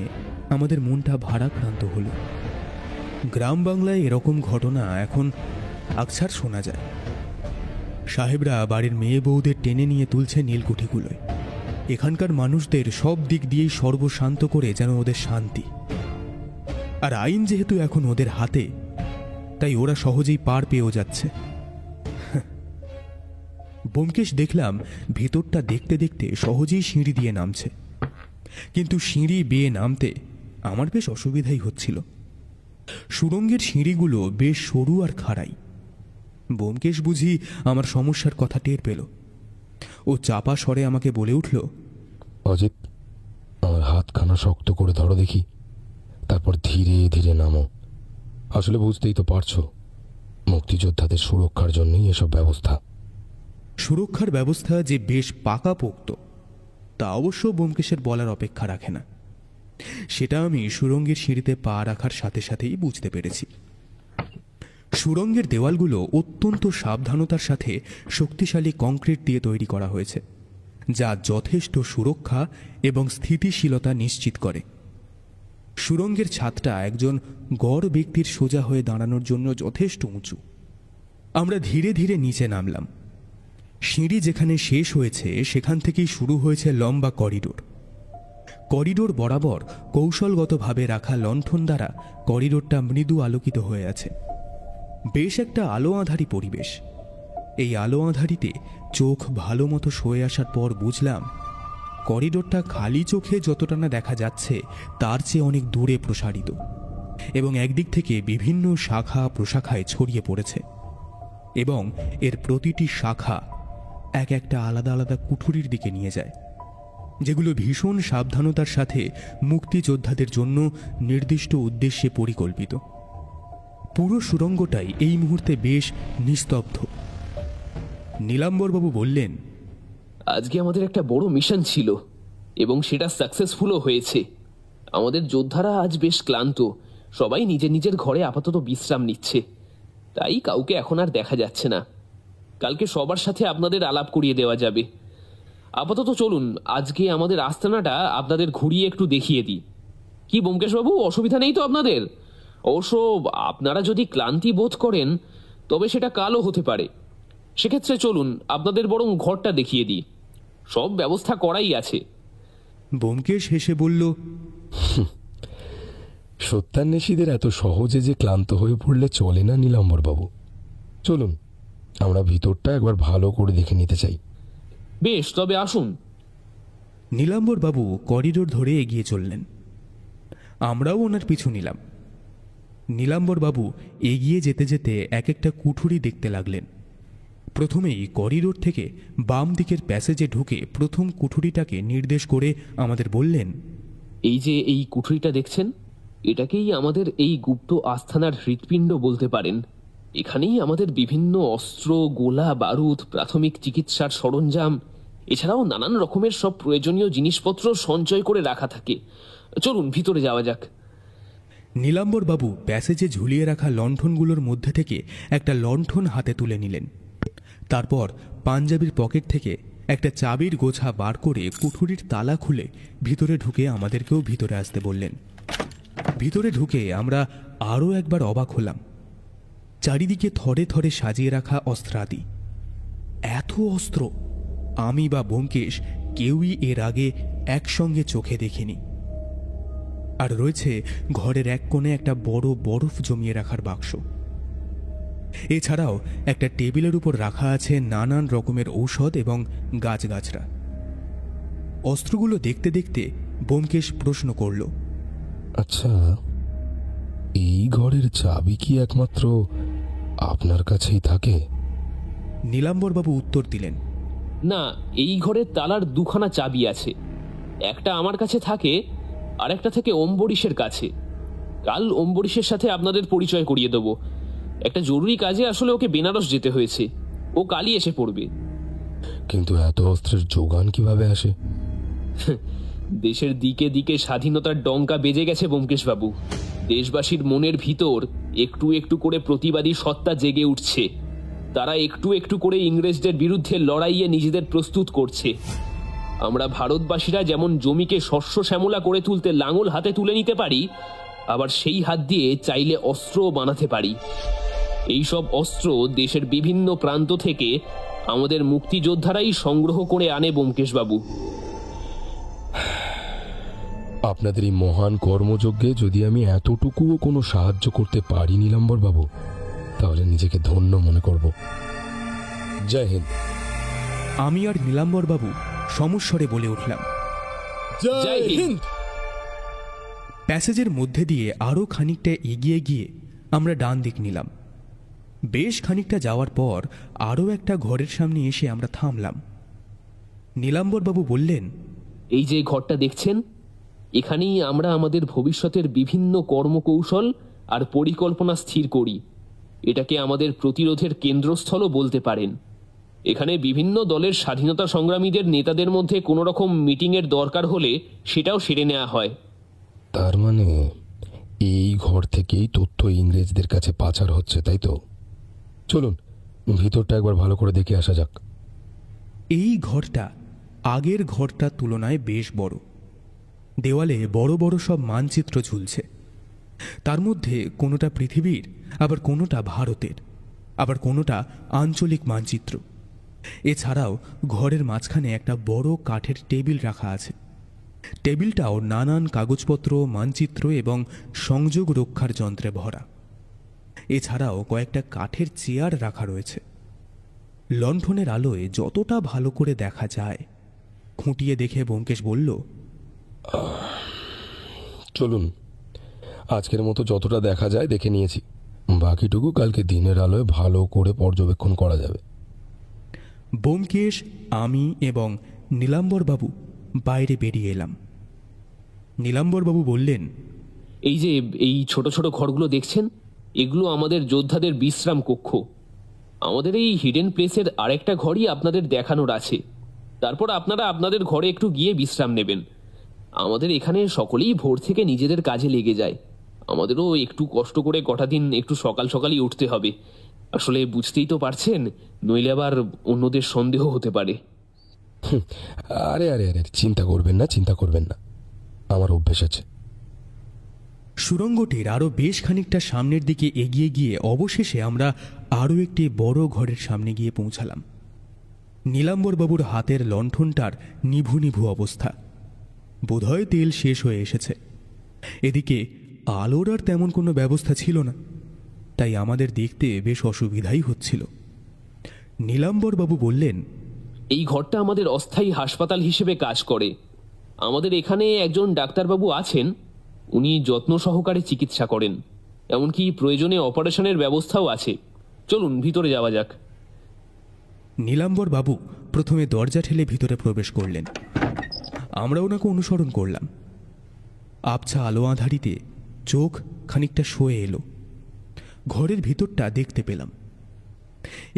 আমাদের মনটা ভারাক্রান্ত হলো। গ্রাম বাংলায় এরকম ঘটনা এখন আকছার শোনা যায়। সাহেবরা বাড়ির মেয়ে বউদের টেনে নিয়ে তুলছে নীলকুঠিগুলোয়। এখানকার মানুষদের সব দিক দিয়েই সর্বশান্ত করে যেন ওদের শান্তি। আর আইন যেহেতু এখন ওদের হাতে, তাই ওরা সহজেই পার পেয়েও যাচ্ছে। ব্যোমকেশ দেখলাম ভেতরটা দেখতে দেখতে সহজেই সিঁড়ি দিয়ে নামছে, কিন্তু সিঁড়ি বেয়ে নামতে আমার বেশ অসুবিধাই হচ্ছিল। সুড়ঙ্গের সিঁড়িগুলো বেশ সরু আর খাড়াই। ব্যোমকেশ বুঝি আমার সমস্যার কথা টের পেল। ও চাপা স্বরে আমাকে বলে উঠল, অজিত, আমার হাতখানা শক্ত করে ধরো দেখি, তারপর ধীরে ধীরে নামো। আসলে বুঝতেই তো পারছো, মুক্তিযোদ্ধাদের সুরক্ষার জন্যই এসব ব্যবস্থা। সুরক্ষার ব্যবস্থা যে বেশ পাকাপোক্ত তা অবশ্য ব্যোমকেশের বলার অপেক্ষা রাখে না। সেটা আমি সুড়ঙ্গের সিঁড়িতে পা রাখার সাথে সাথেই বুঝতে পেরেছি। সুড়ঙ্গের দেওয়ালগুলো অত্যন্ত সাবধানতার সাথে শক্তিশালী কংক্রিট দিয়ে তৈরি করা হয়েছে, যা যথেষ্ট সুরক্ষা এবং স্থিতিশীলতা নিশ্চিত করে। সুড়ঙ্গের ছাদটা একজন গড় ব্যক্তির সোজা হয়ে দাঁড়ানোর জন্য যথেষ্ট উঁচু। আমরা ধীরে ধীরে নিচে নামলাম। সিঁড়ি যেখানে শেষ হয়েছে সেখান থেকেই শুরু হয়েছে লম্বা করিডোর। করিডোর বরাবর কৌশলগতভাবে রাখা লণ্ঠন দ্বারা করিডোরটা মৃদু আলোকিত হয়ে আছে। বেশ একটা আলো আঁধারি পরিবেশ। এই আলো আঁধারিতে চোখ ভালো মতো সয়ে আসার পর বুঝলাম করিডোরটা খালি চোখে যতটা না দেখা যাচ্ছে তার চেয়ে অনেক দূরে প্রসারিত, এবং একদিক থেকে বিভিন্ন শাখা প্রশাখায় ছড়িয়ে পড়েছে, এবং এর প্রতিটি শাখা এক একটা আলাদা আলাদা কুঠুরির দিকে নিয়ে যায়, যেগুলো ভীষণ সাবধানতার সাথে মুক্তিযোদ্ধাদের জন্য নির্দিষ্ট উদ্দেশ্যে পরিকল্পিত। পুরো সুড়ঙ্গটাই এই মুহূর্তে বেশ নিস্তব্ধ। নীলাম্বরবাবু বললেন, আজকে আমাদের একটা বড় মিশন ছিল এবং সেটা সাকসেসফুলও হয়েছে। আমাদের যোদ্ধারা আজ বেশ ক্লান্ত, সবাই নিজের নিজের ঘরে আপাতত বিশ্রাম নিচ্ছে, তাই কাউকে এখন আর দেখা যাচ্ছে না। কালকে সবার সাথে আপনাদের আলাপ করিয়ে দেওয়া যাবে। আপাতত চলুন আজকে আমাদের আস্তানাটা আপনাদের ঘুরিয়ে একটু দেখিয়ে দিই। কি ব্যোমকেশবাবু, অসুবিধা নেই তো আপনাদের? অবশ্য আপনারা যদি ক্লান্তি বোধ করেন তবে সেটা কালও হতে পারে। সেক্ষেত্রে চলুন আপনাদের বরং ঘরটা দেখিয়ে দিই, সব ব্যবস্থা করাই আছে। ব্যোমকেশ হেসে বলল, সত্যান্বেষীদের এত সহজে যে ক্লান্ত হয়ে পড়লে চলে না নীলাম্বরবাবু। চলুন আমরা ভিতরটা একবার ভালো করে দেখে নিতে চাই। বেশ, তবে আসুন। নীলাম্বরবাবু করিডোর ধরে এগিয়ে চললেন। আমরাও ওনার পিছু নিলাম। নীলাম্বরবাবু এগিয়ে যেতে যেতে এক একটা কুঠুরি দেখতে লাগলেন। প্রথমেই করিডোর থেকে বাম দিকের প্যাসেজে ঢুকে প্রথম কুঠুরিটাকে নির্দেশ করে আমাদের বললেন, এই যে এই কুঠুরিটা দেখছেন, এটাকেই আমাদের এই গুপ্ত আস্থানার হৃৎপিণ্ড বলতে পারেন। এখানেই আমাদের বিভিন্ন অস্ত্র, গোলা বারুদ, প্রাথমিক চিকিৎসার সরঞ্জাম, এছাড়াও নানান রকমের সব প্রয়োজনীয় জিনিসপত্র সঞ্চয় করে রাখা থাকে। চলুন ভিতরে যাওয়া যাক। নীলাম্বরবাবু প্যাসেজে ঝুলিয়ে রাখা লণ্ঠনগুলোর মধ্যে থেকে একটা লণ্ঠন হাতে তুলে নিলেন। তারপর পাঞ্জাবির পকেট থেকে একটা চাবির গোছা বার করে কুঠুরির তালা খুলে ভিতরে ঢুকে আমাদেরকেও ভিতরে আসতে বললেন। ভিতরে ঢুকে আমরা আরও একবার অবাক হলাম। চারিদিকে থরে থরে সাজিয়ে রাখা অস্ত্রাদি। এত অস্ত্র আমি বা ব্যোমকেশ কেউই এর আগে একসঙ্গে চোখে দেখিনি। আর রয়েছে ঘরের এক কোণে একটা বড় বরফ জমিয়ে রাখার বাক্স। এছাড়াও একটা টেবিলের উপর রাখা আছে নানান রকমের ঔষধ এবং গাছগাছরা। অস্ত্রগুলো দেখতে দেখতে ব্যোমকেশ প্রশ্ন করল, আচ্ছা, এই ঘরের চাবি কি একমাত্র আপনার কাছেই থাকে? নীলাম্বরবাবু উত্তর দিলেন, না, এই ঘরের তালার দুখানা চাবি আছে। একটা আমার কাছে থাকে, আর একটা থাকে অম্বরীশের কাছে। কাল অম্বরীশের সাথে আপনাদের পরিচয় করিয়ে দেবো। একটা জরুরি কাজে আসলে ওকে বেনারস যেতে হয়েছে, ও কালই এসে পড়বে। কিন্তু এত অস্ত্রের যোগান কিভাবে আসে? দেশের দিকে দিকে স্বাধীনতার ডঙ্কা বেজে গেছে ব্যোমকেশবাবু। দেশবাসীর মনের ভিতর একটু একটু করে প্রতিবাদী সত্তা জেগে উঠছে। তারা একটু একটু করে ইংরেজদের বিরুদ্ধে লড়াইয়ে নিজেদের প্রস্তুত করছে। আমরা ভারতবাসীরা যেমন জমিকে শস্য শ্যামলা করে তুলতে লাঙল হাতে তুলে নিতে পারি, আবার সেই হাত দিয়ে চাইলে অস্ত্রও বানাতে পারি। এইসব অস্ত্র দেশের বিভিন্ন প্রান্ত থেকে আমাদের মুক্তিযোদ্ধারাই সংগ্রহ করে আনে ব্যোমকেশবাবু। আপনাদের এই মহান কর্মযজ্ঞে যদি আমি এতটুকুও কোনো সাহায্য করতে পারি নীলাম্বর বাবু, তাহলে নিজেকে ধন্য মনে করব। জয় হিন্দ। আমি আর নীলাম্বর বাবু সমস্বরে বলে উঠলাম, জয় হিন্দ। প্যাসেজের মধ্যে দিয়ে আরও খানিকটা এগিয়ে গিয়ে আমরা ডান দিক নিলাম। বেশ খানিকটা যাওয়ার পর আরও একটা ঘরের সামনে এসে আমরা থামলাম। নীলাম্বর বাবু বললেন, এই যে ঘরটা দেখছেন, এখানেই আমরা আমাদের ভবিষ্যতের বিভিন্ন কর্মকৌশল আর পরিকল্পনা স্থির করি। এটাকে আমাদের প্রতিরোধের কেন্দ্রস্থলও বলতে পারেন। এখানে বিভিন্ন দলের স্বাধীনতা সংগ্রামীদের নেতাদের মধ্যে কোনো রকম মিটিংয়ের দরকার হলে সেটাও সেরে নেওয়া হয়। তার মানে এই ঘর থেকেই তথ্য ইংরেজদের কাছে পাচার হচ্ছে, তাই তো? চলুন ভিতরটা একবার ভালো করে দেখে আসা যাক। এই ঘরটা আগের ঘরটার তুলনায় বেশ বড়। দেওয়ালে বড় বড় সব মানচিত্র ঝুলছে। তার মধ্যে কোনোটা পৃথিবীর, আবার কোনোটা ভারতের, আবার কোনোটা আঞ্চলিক মানচিত্র। এছাড়াও ঘরের মাঝখানে একটা বড় কাঠের টেবিল রাখা আছে। টেবিলটাও নানান কাগজপত্র, মানচিত্র এবং সংযোগ রক্ষার যন্ত্রে ভরা। এছাড়াও কয়েকটা কাঠের চেয়ার রাখা রয়েছে। লণ্ঠনের আলোয় যতটা ভালো করে দেখা যায়, খুঁটিয়ে দেখে ব্যোমকেশ বলল, চলুন আজকের মতো যতটা দেখা যায় দেখে নিয়েছি, বাকিটুকু কালকে দিনের আলোয় ভালো করে পর্যবেক্ষণ করা যাবে। ব্যোমকেশ, আমি এবং নীলাম্বরবাবু বাইরে বেরিয়ে এলাম। নীলাম্বরবাবু বললেন, এই যে এই ছোট ছোট ঘরগুলো দেখছেন, এগুলো আমাদের যোদ্ধাদের বিশ্রাম কক্ষ। আমাদের এই হিডেন প্লেসের আরেকটা ঘরই আপনাদের দেখানোর আছে। তারপর আপনারা আপনাদের ঘরে একটু গিয়ে বিশ্রাম নেবেন। আমাদের এখানে সকলেই ভোর থেকে নিজেদের কাজে লেগে যায়। আমাদেরও একটু কষ্ট করে কটা দিন একটু সকাল সকালই উঠতে হবে। আসলে বুঝতেই তো পারছেন, নইলে আবার অন্যদের সন্দেহ হতে পারে। আরে আরে আরে চিন্তা করবেন না, চিন্তা করবেন না, আমার অভ্যেস আছে। সুড়ঙ্গটির আরও বেশ খানিকটা সামনের দিকে এগিয়ে গিয়ে অবশেষে আমরা আরও একটি বড় ঘরের সামনে গিয়ে পৌঁছালাম। নীলাম্বরবাবুর হাতের লণ্ঠনটার নিভু নিভু অবস্থা। বোধহয় তেল শেষ হয়ে এসেছে। এদিকে আলোর আর তেমন কোনো ব্যবস্থা ছিল না, তাই আমাদের দেখতে বেশ অসুবিধাই হচ্ছিল। নীলাম্বরবাবু বললেন, এই ঘরটা আমাদের অস্থায়ী হাসপাতাল হিসেবে কাজ করে। আমাদের এখানে একজন ডাক্তারবাবু আছেন, উনি যত্ন সহকারে চিকিৎসা করেন। এমনকি প্রয়োজনে অপারেশনের ব্যবস্থাও আছে। চলুন ভিতরে যাওয়া যাক। নীলাম্বরবাবু প্রথমে দরজা ঠেলে ভিতরে প্রবেশ করলেন। আমরা ওনাকে অনুসরণ করলাম। আবছা আলো আঁধারিতে চোখ খানিকটা সয়ে এলো। ঘরের ভিতরটা দেখতে পেলাম।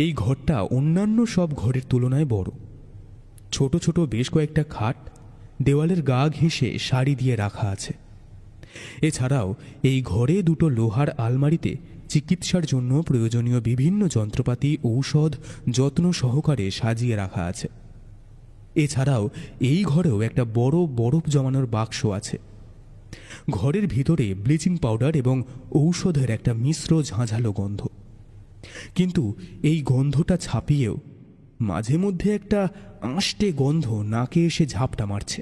এই ঘরটা অন্যান্য সব ঘরের তুলনায় বড়। ছোট ছোট বেশ কয়েকটা খাট দেওয়ালের গা ঘেঁষে সারি দিয়ে রাখা আছে। এছাড়াও এই ঘরে দুটো লোহার আলমারিতে চিকিৎসার জন্য প্রয়োজনীয় বিভিন্ন যন্ত্রপাতি, ঔষধ যত্ন সহকারে সাজিয়ে রাখা আছে। এছাড়াও এই ঘরেও একটা বড় বরফ জমানোর বাক্স আছে। ঘরের ভিতরে ব্লিচিং পাউডার এবং ঔষধের একটা মিশ্র ঝাঁঝালো গন্ধ। কিন্তু এই গন্ধটা ছাপিয়েও মাঝে মধ্যে একটা আঁশটে গন্ধ নাকে এসে ঝাপটা মারছে।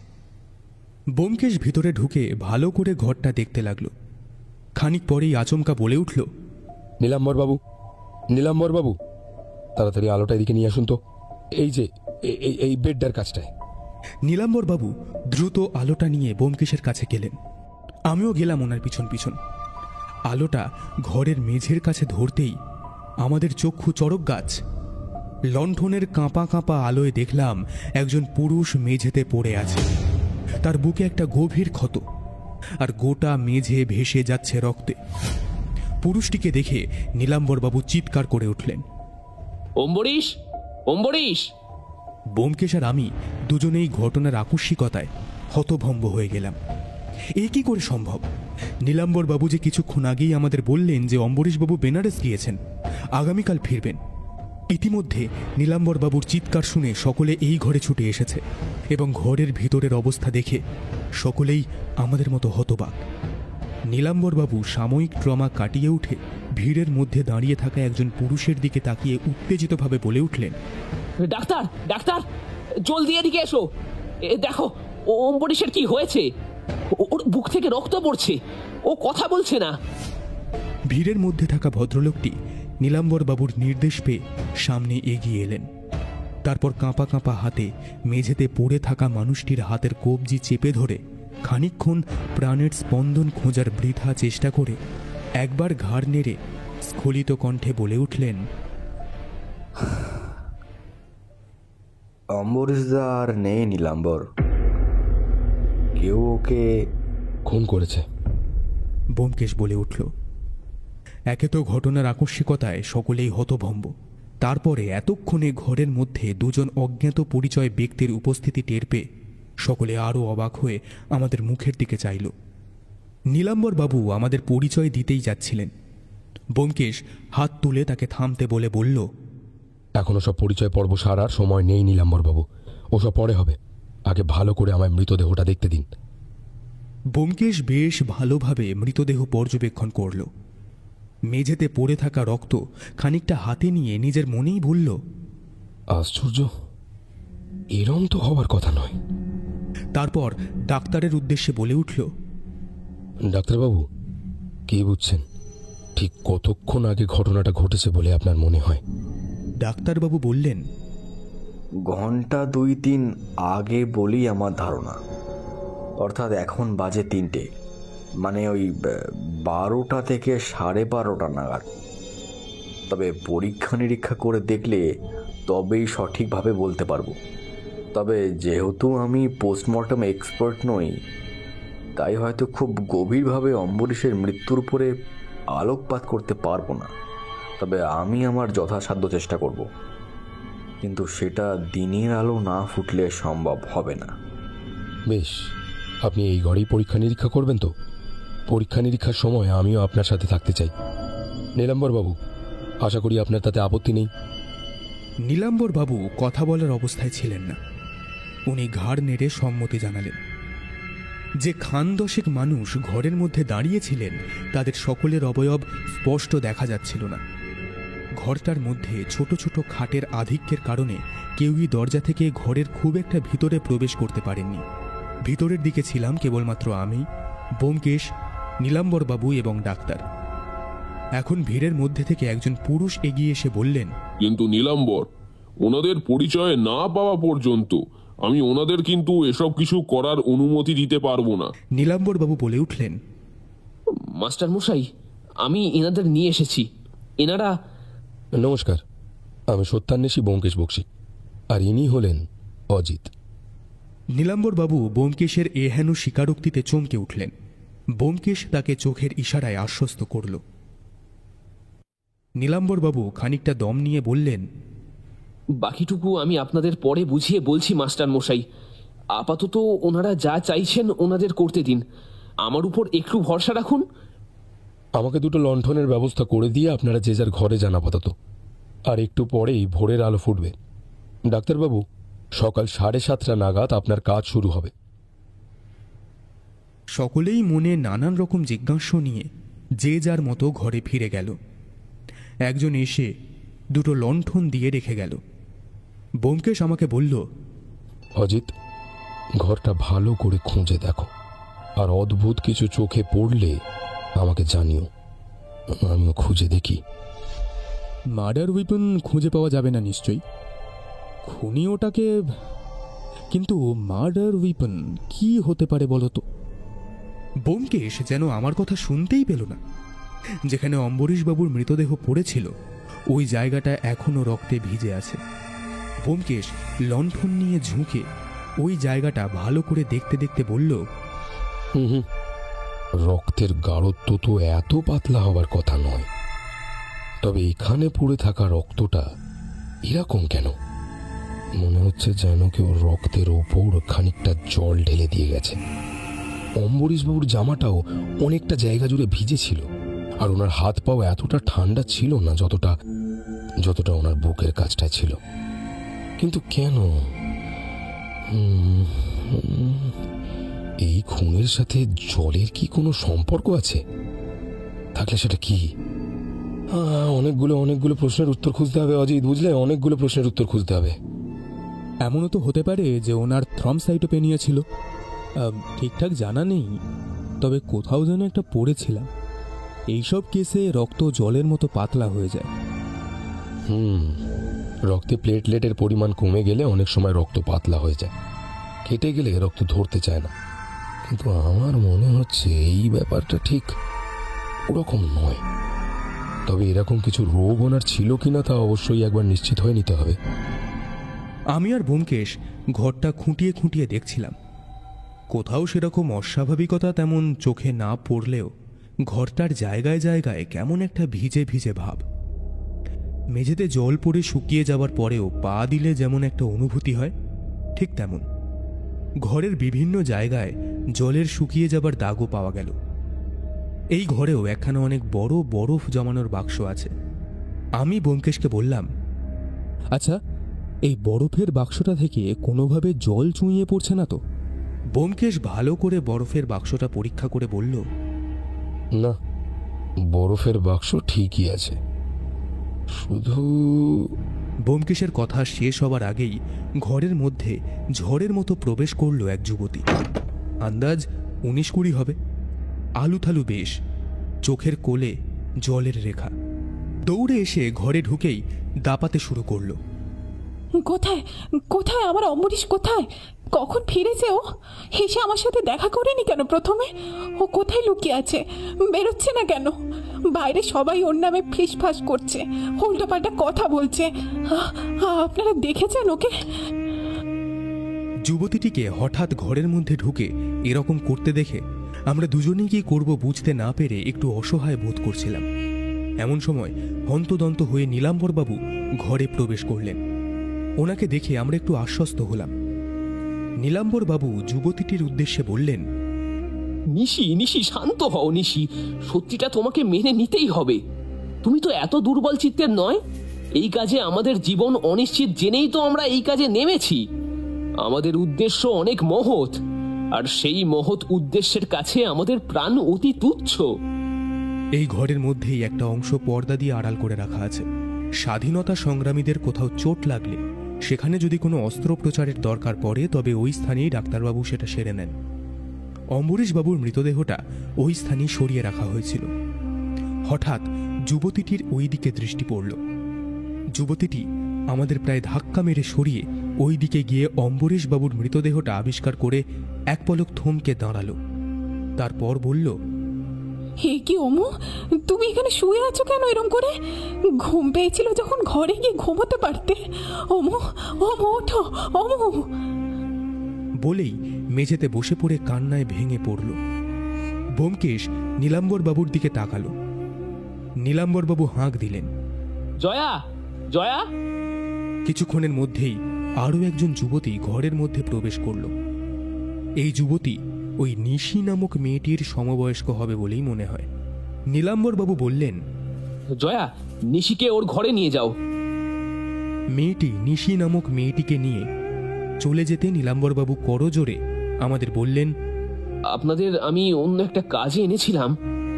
ব্যোমকেশ ভিতরে ঢুকে ভালো করে ঘরটা দেখতে লাগলো। খানিক পরেই আচমকা বলে উঠল, নীলাম্বরবাবু, নীলাম্বরবাবু, তাড়াতাড়ি আলোটা এদিকে নিয়ে আসুন তো। এই যে এই বেডটার কাছটায়। নীলাম্বরবাবু দ্রুত আলোটা নিয়ে ব্যোমকেশের কাছে গেলেন। আমিও গেলাম ওনার পিছন পিছন। আলোটা ঘরের মেঝের কাছে ধরতেই আমাদের চক্ষু চড়ক গাছ। লণ্ঠনের কাঁপা কাঁপা আলোয় দেখলাম একজন পুরুষ মেঝেতে পড়ে আছে। তার বুকে একটা গভীর ক্ষত, আর গোটা মেঝে ভেসে যাচ্ছে রক্তে। পুরুষটিকে দেখে নীলাম্বরবাবু চিৎকার করে উঠলেন, অম্বরীশ, অম্বরীশ! ব্যোমকেশ আর আমি দুজনেই ঘটনার আকস্মিকতায় হতভম্ব হয়ে গেলাম। এ কি করে সম্ভব? নীলাম্বরবাবু যে কিছুক্ষণ আগেই আমাদের বললেন যে অম্বরীশবাবু বেনারস গিয়েছেন, আগামীকাল ফিরবেন। ইতিমধ্যে নীলাম্বরবাবুর চিৎকার শুনে সকলে এই ঘরে ছুটে এসেছে এবং ঘরের ভিতরের অবস্থা দেখে সকলেই আমাদের মতো হতবাক। নীলাম্বরবাবু সাময়িক ট্রমা কাটিয়ে উঠে ভিড়ের মধ্যে দাঁড়িয়ে থাকা একজন পুরুষের দিকে তাকিয়ে উত্তেজিতভাবে বলে উঠলেন, ডাক্তার, ডাক্তার, জলদি এদিকে এসো। দেখো ও অম্বরীশের কি হয়েছে। ওর বুক থেকে রক্ত পড়ছে, ও কথা বলছে না। ভিড়ের মধ্যে থাকা ভদ্রলোকটি নীলাম্বরবাবুর নির্দেশ পেয়ে সামনে এগিয়ে এলেন। তারপর কাঁপা কাঁপা হাতে মেঝেতে পড়ে থাকা মানুষটির হাতের কবজি চেপে ধরে খানিকক্ষণ প্রাণের স্পন্দন খোঁজার বৃথা চেষ্টা করে একবার ঘাড় নেড়ে স্খলিত কণ্ঠে বলে উঠলেন, অম্বরীশদা আর নেই নীলাম্বর, কেউ ওকে খুন করেছে। ব্যোমকেশ বলে উঠল। একে তো ঘটনার আকস্মিকতায় সকলেই হতভম্ব, তারপরে এতক্ষণে ঘরের মধ্যে দুজন অজ্ঞাত পরিচয় ব্যক্তির উপস্থিতি টের পেয়ে সকলে আরও অবাক হয়ে আমাদের মুখের দিকে চাইল। নীলাম্বরবাবু আমাদের পরিচয় দিতেই যাচ্ছিলেন। ব্যোমকেশ হাত তুলে তাকে থামতে বলে বলল, এখনো সব পরিচয় পর্ব সারার সময় নেই নীলাম্বরবাবু, ওসব পরে হবে। আগে ভালো করে আমায় মৃতদেহটা দেখতে দিন। ব্যোমকেশ বেশ ভালোভাবে মৃতদেহ পর্যবেক্ষণ করল। মেঝেতে পড়ে থাকা রক্ত খানিকটা হাতে নিয়ে নিজের মনেই বলল, আশ্চর্য, এরম তো হওয়ার কথা নয়। তারপর ডাক্তারের উদ্দেশ্যে বলে উঠল, ডাক্তারবাবু, কি বুঝছেন? ঠিক কতক্ষণ আগে ঘটনাটা ঘটেছে বলে আপনার মনে হয়? ডাক্তারবাবু বললেন, ঘন্টা 2-3 আগে বলেই আমার ধারণা, অর্থাৎ এখন বাজে 3টে, মানে ওই 12টা থেকে 12:30 নাগাদ। তবে পরীক্ষা নিরীক্ষা করে দেখলে তবেই সঠিকভাবে বলতে পারবো। তবে যেহেতু আমি পোস্টমর্টম এক্সপার্ট নই, তাই হয়তো খুব গভীরভাবে অম্বরীশের মৃত্যুর উপরে আলোকপাত করতে পারবো না। তবে আমি আমার যথাসাধ্য চেষ্টা করব, কিন্তু সেটা দিনের আলো না ফুটলে সম্ভব হবে না। বেশ, আপনি এই ঘরেই পরীক্ষা নিরীক্ষা করবেন তো? পরীক্ষা নিরীক্ষার সময় আমিও আপনার সাথে থাকতে চাই। নীলাম্বরবাবু, আশা করি আপনার তাতে আপত্তি নেই। নীলাম্বরবাবু কথা বলার অবস্থায় ছিলেন না। উনি ঘাড় নেড়ে সম্মতি জানালেন। যে খান দশেক মানুষ ঘরের মধ্যে দাঁড়িয়েছিলেন তাদের সকলের অবয়ব স্পষ্ট দেখা যাচ্ছিল না। ঘরটার মধ্যে ছোট ছোট খাটের আধিক্যের কারণে কেউই দরজা থেকে ঘরের খুব একটা ভিতরে প্রবেশ করতে পারেননি। ভিতরের দিকে ছিলাম কেবলমাত্র আমি, ব্যোমকেশ, নীলাম্বরবাবু এবং ডাক্তার। এখন ভিড়ের মধ্যে থেকে একজন পুরুষ এগিয়ে এসে বললেন, কিন্তু নীলাম্বর, ওনাদের পরিচয় না পাওয়া পর্যন্ত আমি ওনাদের কিন্তু এসব কিছু করার অনুমতি দিতে পারবো না। নীলাম্বরবাবু বলে উঠলেন, মাস্টার মশাই, আমি এনাদের নিয়ে এসেছি। এনারা... নমস্কার, আমি সত্যান্বেষী ব্যোমকেশ বক্সী, আর ইনি হলেন অজিত। নীলাম্বরবাবু ব্যোমকেশের এহেন স্বীকারোক্তিতে চমকে উঠলেন। ব্যোমকেশ তাকে চোখের ইশারায় আশ্বস্ত করল। নীলাম্বরবাবু খানিকটা দম নিয়ে বললেন, বাকিটুকু আমি আপনাদের পরে বুঝিয়ে বলছি মাস্টার মশাই। আপাতত ওনারা যা চাইছেন ওনাদের করতে দিন। আমার উপর একটু ভরসা রাখুন। আমাকে দুটো লণ্ঠনের ব্যবস্থা করে দিয়ে আপনারা যে যার ঘরে যান আপাতত। আর একটু পরেই ভোরের আলো ফুটবে। ডাক্তারবাবু, সকাল 7:30 নাগাদ আপনার কাজ শুরু হবে। সকলেই মনে নানান রকম জিজ্ঞাসা নিয়ে যে যার মতো ঘরে ফিরে গেল। একজন এসে দুটো লণ্ঠন দিয়ে রেখে গেল। ব্যোমকেশ আমাকে বলল, অজিত, ঘরটা ভালো করে খুঁজে দেখো, আর অদ্ভুত কিছু চোখে পড়লে আমাকে জানিও, আমিও খুঁজে দেখি। মার্ডার উইপন খুঁজে পাওয়া যাবে না নিশ্চয়ই। খুনি ওটাকে... কিন্তু মার্ডার উইপন কি হতে পারে বলো তো? ব্যোমকেশ যেন আমার কথা শুনতেই পেল না। যেখানে অম্বরীশবাবুর মৃতদেহ পড়েছিল ওই জায়গাটা এখনো রক্তে ভিজে আছে। ব্যোমকেশ লণ্ঠন নিয়ে ঝুঁকে ওই জায়গাটা ভালো করে দেখতে দেখতে বলল, রক্তের গাঢ়ত্ব তো এত পাতলা হবার কথা নয়, তবে এখানে পড়ে থাকা রক্তটা এরকম কেন? মনে হচ্ছে যেন কেউ রক্তের ওপর খানিকটা জল ঢেলে দিয়ে গেছে। অম্বরীশবাবুর জামাটাও অনেকটা জায়গা জুড়ে ভিজে ছিল, আর ওনার হাত পাও এতটা ঠান্ডা ছিল না যতটা ওনার বুকের কাছটায় ছিল। কিন্তু কেন? এই খুনের সাথে জলের কি কোনো সম্পর্ক আছে? থাকলে সেটা কি? অনেকগুলো প্রশ্নের উত্তর খুঁজতে হবে অজিত, বুঝলে? অনেকগুলো প্রশ্নের উত্তর খুঁজতে হবে। এমনও তো হতে পারে যে ওনার থ্রম্বসাইটোপেনিয়া ছিল। ঠিকঠাক জানা নেই, তবে কোথাও যেন একটা পড়েছিলাম। এইসব কেসে রক্ত জলের মতো পাতলা হয়ে যায়। রক্তে প্লেটলেটের পরিমাণ কমে গেলে অনেক সময় রক্ত পাতলা হয়ে যায়, কেটে গেলে রক্ত ধরতে চায় না। কিন্তু আমার মনে হচ্ছে এই ব্যাপারটা ঠিক ওরকম নয়। তবে এরকম কিছু রোগ ওনার ছিল কিনা তা অবশ্যই একবার নিশ্চিত হয়ে নিতে হবে। আমি আর ব্যোমকেশ ঘরটা খুঁটিয়ে খুঁটিয়ে দেখছিলাম। কোথাও সেরকম অস্বাভাবিকতা তেমন চোখে না পড়লেও ঘরটার জায়গায় জায়গায় কেমন একটা ভিজে ভিজে ভাব। মেঝেতে জল পড়ে শুকিয়ে যাবার পরেও পা দিলে যেমন একটা অনুভূতি হয়, ঠিক তেমন ঘরের বিভিন্ন জায়গায় জলের শুকিয়ে যাবার দাগও পাওয়া গেল। এই ঘরেও একখানা অনেক বড় বরফ জমানোর বাক্স আছে। আমি ব্যোমকেশকে বললাম, আচ্ছা, এই বরফের বাক্সটা থেকে কোনোভাবে জল চুঁইয়ে পড়ছে না তো? ব্যোমকেশ ভালো করে বরফের বাক্সটা পরীক্ষা করে বলল, না, বরফের বাক্স ঠিকই আছে, শুধু... ব্যোমকেশের কথা শেষ হবার আগেই ঘরের মধ্যে ঝড়ের মতো প্রবেশ করল এক যুবতী। আন্দাজ 19-20 হবে, আলুথালু বেশ, চোখের কোলে জলের রেখা। দৌড়ে এসে ঘরে ঢুকেই দাপাতে শুরু করল। কোথায় কোথায় আমার অম্বরীশ? কোথায়? কখন ফিরেছে ও? এসে আমার সাথে দেখা করেনি কেন প্রথমে? ও কোথায় লুকিয়ে আছে? বেরোচ্ছে না কেন? বাইরে সবাই ওর নামে ফিসফাস করছে, উল্টোপাল্টা কথা বলছে। আপনারা দেখেছেন ওকে? যুবতীটিকে হঠাৎ ঘরের মধ্যে ঢুকে এরকম করতে দেখে আমরা দুজনেই কি করব বুঝতে না পেরে একটু অসহায় বোধ করছিলাম। এমন সময় হন্তদন্ত হয়ে নীলাম্বরবাবু ঘরে প্রবেশ করলেন। ওনাকে দেখে আমরা একটু আশ্বস্ত হলাম। নীলাম্বরবাবু যুবতীটির উদ্দেশ্যে বললেন, নিশি, নিশি, শান্ত হও নিশি। সত্যিটা তোমাকে মেনে নিতেই হবে। তুমি তো এত দুর্বল চিত্তের নয়। এই কাজে আমাদের জীবন অনিশ্চিত জেনেই তো আমরা এই কাজে নেমেছি। আমাদের উদ্দেশ্য অনেক মহৎ, আর সেই মহৎ উদ্দেশ্যের কাছে আমাদের প্রাণ অতি তুচ্ছ। এই ঘরের মধ্যেই একটা অংশ পর্দা দিয়ে আড়াল করে রাখা আছে। স্বাধীনতা সংগ্রামীদের কোথাও চোট লাগলে সেখানে যদি কোনো অস্ত্রোপচারের দরকার পড়ে তবে ওই স্থানেই ডাক্তারবাবু সেটা সেরে নেন। অম্বরীশবাবুর মৃতদেহটা ওই স্থানেই সরিয়ে রাখা হয়েছিল। হঠাৎ যুবতীটির ওই দিকে দৃষ্টি পড়ল। যুবতীটি আমাদের প্রায় ধাক্কা মেরে সরিয়ে ওই দিকে গিয়ে অম্বরীশবাবুর মৃতদেহটা আবিষ্কার করে এক পলক থমকে দাঁড়ালো। তারপর বলল, হে কি ওমু, তুমি এখানে শুয়ে আছো কেন এরম করে? ঘুম পেয়েছিল যখন ঘরে গিয়ে ঘুমোতে পারতে। ওমু, ওমু ওঠো, ওমু। বলেই মেঝেতে বসে পড়ে কান্নায় ভেঙে পড়ল। ব্যোমকেশ নীলাম্বরবাবুর দিকে তাকালো। নীলাম্বরবাবু হাঁক দিলেন, জয়া, জয়া। কিছুক্ষণের মধ্যেই আরও একজন যুবতী ঘরের মধ্যে প্রবেশ করল। এই যুবতী ওই নিশি নামক মেয়েটির সমবয়স্ক হবে বলেই মনে হয়। নীলাম্বরবাবু বললেন, জয়া, নিশিকে ওর ঘরে নিয়ে যাও। মেয়েটি নিশি নামক মেয়েটিকে নিয়ে চলে যেতে নীলাম্বরবাবু করজোরে আমাদের বললেন, আপনাদের আমি অন্য একটা কাজে এনেছিলাম,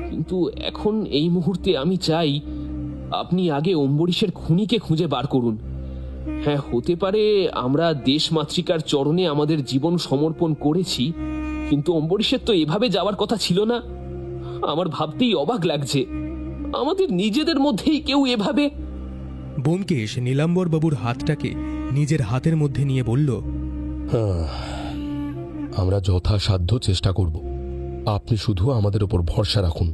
কিন্তু এখন এই মুহূর্তে আমি চাই আপনি আগে অম্বরীশের খুনিকে খুঁজে বার করুন। হ্যাঁ, হতে পারে আমরা দেশমাতৃকার চরণে আমাদের জীবন সমর্পণ করেছি, কিন্তু অম্বরীশের তো এভাবে যাওয়ার কথা ছিল না। আমার ভাবতেই অবাক লাগছে, আমাদের নিজেদের মধ্যেই কেউ এভাবে। ব্যোমকেশ নীলাম্বরবাবুর হাতটাকে নিজের হাতের মধ্যে নিয়ে বলল, আমরা যথাসাধ্য চেষ্টা করব, আপনি শুধু আমাদের উপর ভরসা রাখুন।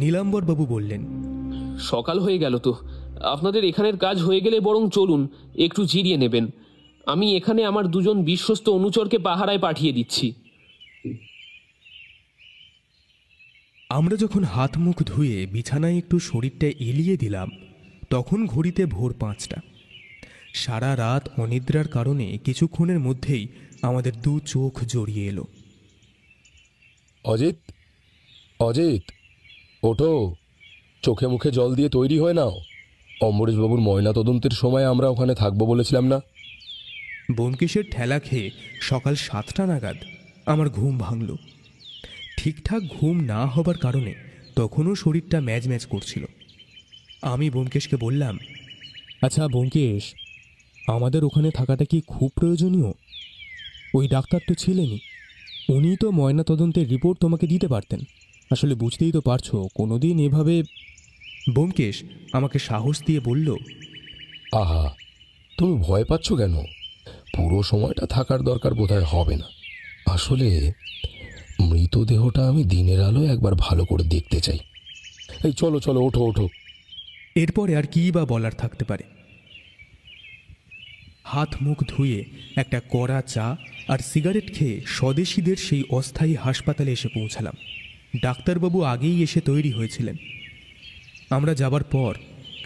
নীলাম্বরবাবু বললেন, সকাল হয়ে গেল তো, আপনাদের এখানের কাজ হয়ে গেলে বরং চলুন, একটু জিরিয়ে নেবেন। আমি এখানে আমার দুজন বিশ্বস্ত অনুচরকে পাহারায় পাঠিয়ে দিচ্ছি। আমরা যখন হাত মুখ ধুয়ে বিছানায় একটু শরীরটা এলিয়ে দিলাম, তখন ঘড়িতে ভোর 5টা। সারা রাত অনিদ্রার কারণে কিছুক্ষণের মধ্যেই আমাদের দু চোখ জড়িয়ে এলো। অজিত, অজিত, ওঠো, চোখে মুখে জল দিয়ে তৈরি হয়ে নাও। অম্বরীশবাবুর ময়না তদন্তের সময় আমরা ওখানে থাকবো বলেছিলাম না? ব্যোমকেশের ঠেলা খেয়ে সকাল 7টা নাগাদ আমার ঘুম ভাঙল। ঠিকঠাক ঘুম না হবার কারণে তখনও শরীরটা ম্যাজ ম্যাজ করছিল। আমি ব্যোমকেশকে বললাম, আচ্ছা ব্যোমকেশ, আমাদের ওখানে থাকাটা কি খুব প্রয়োজনীয়? ওই ডাক্তার তো ছিলেনই, উনিই তো ময়না তদন্তের রিপোর্ট তোমাকে দিতে পারতেন। আসলে বুঝতেই তো পারছো, কোনোদিন এভাবে। ব্যোমকেশ আমাকে সাহস দিয়ে বলল, আহা, তুমি ভয় পাচ্ছ কেন? পুরো সময়টা থাকার দরকার বোধহয় হবে না। আসলে মৃতদেহটা আমি দিনের আলো একবার ভালো করে দেখতে চাই। এই চলো চলো, ওঠো ওঠো। এরপরে আর কী বা বলার থাকতে পারে। হাত মুখ ধুয়ে একটা কড়া চা আর সিগারেট খেয়ে স্বদেশীদের সেই অস্থায়ী হাসপাতালে এসে পৌঁছালাম। ডাক্তারবাবু আগেই এসে তৈরি হয়েছিলেন। আমরা যাবার পর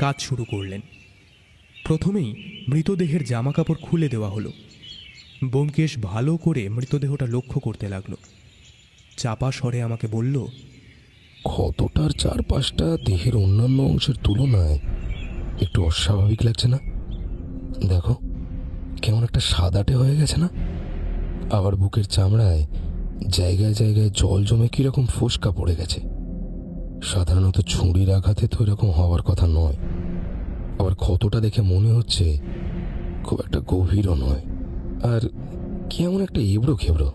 কাজ শুরু করলেন। প্রথমেই মৃতদেহের জামাকাপড় খুলে দেওয়া হলো। ব্যোমকেশ ভালো করে মৃতদেহটা লক্ষ্য করতে লাগলো। চাপা স্বরে আমাকে বলল, ক্ষতটার চারপাশটা দেহের অন্যান্য অংশের তুলনায় একটু অস্বাভাবিক লাগছে না? দেখো, কেমন একটা সাদাটে হয়ে গেছে না? আবার বুকের চামড়ায় জায়গায় জায়গায় জল জমে কিরকম ফোসকা পড়ে গেছে। সাধারণত ছুরির আঘাতে তো এরকম হওয়ার কথা নয়। আবার ক্ষতটা দেখে মনে হচ্ছে খুব একটা গভীরও নয়, আর কেমন একটা এবড়ো খেবড়ো।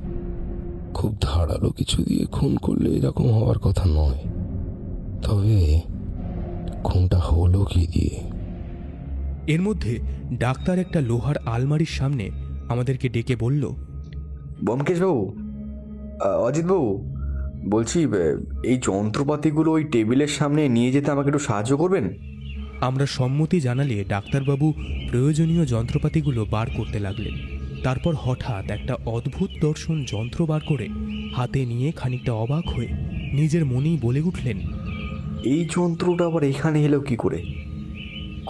খুব ধারালো কিছু দিয়ে খুন করলে এরকম হওয়ার কথা নয়। তবে খুনটা হলো কি দিয়ে? এর মধ্যে ডাক্তার একটা লোহার আলমারির সামনে আমাদেরকে ডেকে বলল, ব্যোমকেশবাবু, অজিতবাবু, বলছি এই যন্ত্রপাতিগুলো ওই টেবিলের সামনে নিয়ে যেতে আমাকে একটু সাহায্য করবেন? আমরা সম্মতি জানালে ডাক্তারবাবু প্রয়োজনীয় যন্ত্রপাতিগুলো বার করতে লাগলেন। তারপর হঠাৎ একটা অদ্ভুত দর্শন যন্ত্র বার করে হাতে নিয়ে খানিকটা অবাক হয়ে নিজের মনেই বলে উঠলেন, এই যন্ত্রটা আবার এখানে এলো কি করে?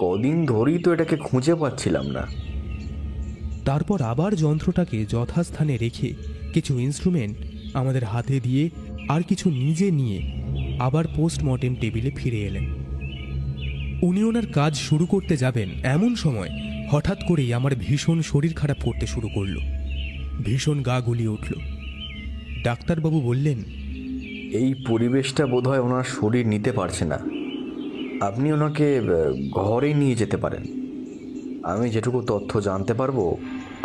কদিন ধরেই তো এটাকে খুঁজে পাচ্ছিলাম না। তারপর আবার যন্ত্রটাকে যথাস্থানে রেখে কিছু ইনস্ট্রুমেন্ট আমাদের হাতে দিয়ে আর কিছু নিজে নিয়ে আবার পোস্টমর্টেম টেবিলে ফিরে এলেন। উনি ওনার কাজ শুরু করতে যাবেন এমন সময় হঠাৎ করেই আমার ভীষণ শরীর খারাপ করতে শুরু করলো। ভীষণ গা গুলিয়ে উঠল। ডাক্তারবাবু বললেন, এই পরিবেশটা বোধহয় ওনার শরীর নিতে পারছে না। আপনি ওনাকে ঘরে নিয়ে যেতে পারেন। আমি যেটুকু তথ্য জানতে পারবো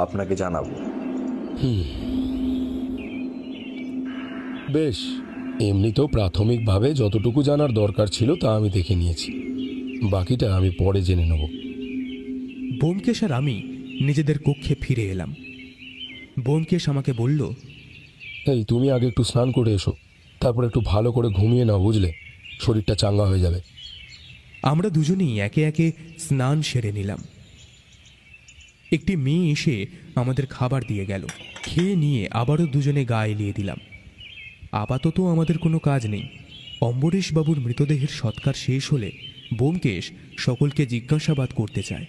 আপনাকে জানাবো। বেশ, এমনিতেও প্রাথমিকভাবে যতটুকু জানার দরকার ছিল তা আমি দেখে নিয়েছি। বাকিটা আমি পরে জেনে নেব। ব্যোমকেশ আর আমি নিজেদের কক্ষে ফিরে এলাম। ব্যোমকেশ আমাকে বলল, এই তুমি আগে একটু স্নান করে এসো, তারপর একটু ভালো করে ঘুমিয়ে নাও, বুঝলে? শরীরটা চাঙ্গা হয়ে যাবে। আমরা দুজনেই একে একে স্নান সেরে নিলাম। একটি মেয়ে এসে আমাদের খাবার দিয়ে গেল। খেয়ে নিয়ে আবারও দুজনে গা এলিয়ে দিলাম। আপাতত আমাদের কোনো কাজ নেই। অম্বরীশবাবুর মৃতদেহের সৎকার শেষ হলে ব্যোমকেশ সকলকে জিজ্ঞাসাবাদ করতে চায়,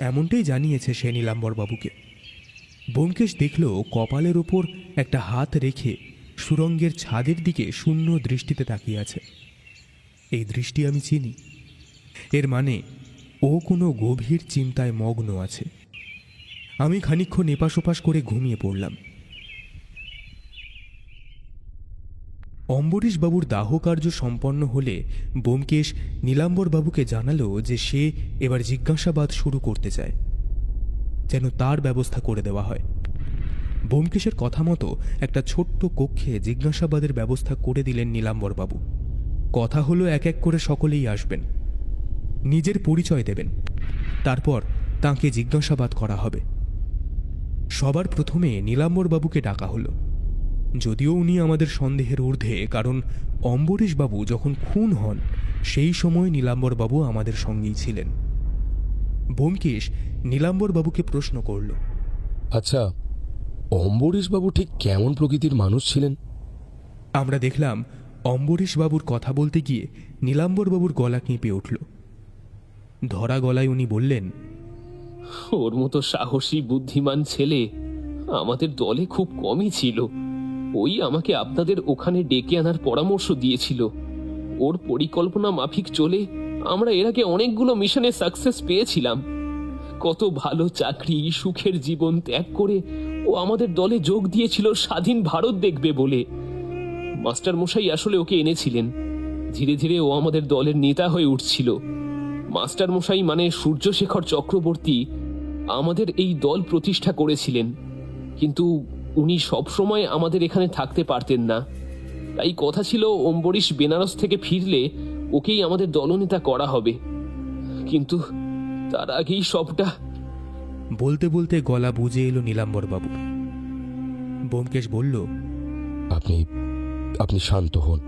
এমনটাই জানিয়েছে সে নীলাম্বরবাবুকে। ব্যোমকেশ দেখল কপালের ওপর একটা হাত রেখে সুরঙ্গের ছাদের দিকে শূন্য দৃষ্টিতে তাকিয়ে আছে। এই দৃষ্টি আমি চিনি। এর মানে ও কোনো গভীর চিন্তায় মগ্ন আছে। আমি খানিকক্ষণ এপাশ ওপাশ করে ঘুমিয়ে পড়লাম। অম্বরীশবাবুর দাহকার্য সম্পন্ন হলে ব্যোমকেশ নীলাম্বরবাবুকে জানালো যে সে এবার জিজ্ঞাসাবাদ শুরু করতে চায়, যেন তার ব্যবস্থা করে দেওয়া হয়। ব্যোমকেশের কথা মতো একটা ছোট্ট কক্ষে জিজ্ঞাসাবাদের ব্যবস্থা করে দিলেন নীলাম্বরবাবু। কথা হলো এক এক করে সকলেই আসবেন, নিজের পরিচয় দেবেন, তারপর তাঁকে জিজ্ঞাসাবাদ করা হবে। সবার প্রথমে নীলাম্বরবাবুকে ডাকা হলো। যদিও উনি আমাদের সন্দেহের ঊর্ধ্বে, কারণ অম্বরীশবাবু যখন খুন হন সেই সময় নীলাম্বরবাবু আমাদের সঙ্গেই ছিলেন। ব্যোমকেশ নীলাম্বর বাবুকে প্রশ্ন করল, আচ্ছা, অম্বরীশ বাবু ঠিক কেমন প্রকৃতির মানুষ ছিলেন? আমরা দেখলাম অম্বরীশ বাবুর কথা বলতে গিয়ে নীলাম্বর বাবুর গলা কেঁপে উঠল। ধরা গলায় উনি বললেন, ওর মতো সাহসী বুদ্ধিমান ছেলে আমাদের দলে খুব কমই ছিল। ওই আমাকে আপনাদের ওখানে ডেকে আনার পরামর্শ দিয়েছিল। ওর পরিকল্পনা মাফিক চলে আমরা এর আগে অনেকগুলো মিশনে সাকসেস পেয়েছিলাম। কত ভালো চাকরি, সুখের জীবন ত্যাগ করে ও আমাদের দলে যোগ দিয়েছিল স্বাধীন ভারত দেখবে বলে। মাস্টার মশাই আসলে ওকে এনেছিলেন। ধীরে ধীরে ও আমাদের দলের নেতা হয়ে উঠছিল। মাস্টার মশাই মানে সূর্যশেখর চক্রবর্তী আমাদের এই দল প্রতিষ্ঠা করেছিলেন, কিন্তু উনি সবসময় আমাদের এখানে থাকতে পারতেন না। তাই কথা ছিল অম্বরীশ বেনারস থেকে ফিরলে ওকেই আমাদের দলনেতা করা হবে। কিন্তু তার আগেই সবটা। বলতে বলতে গলা বুঝে এলো নীলাম্বর বাবু। ব্যোমকেশ বলল, আপনি শান্ত হন।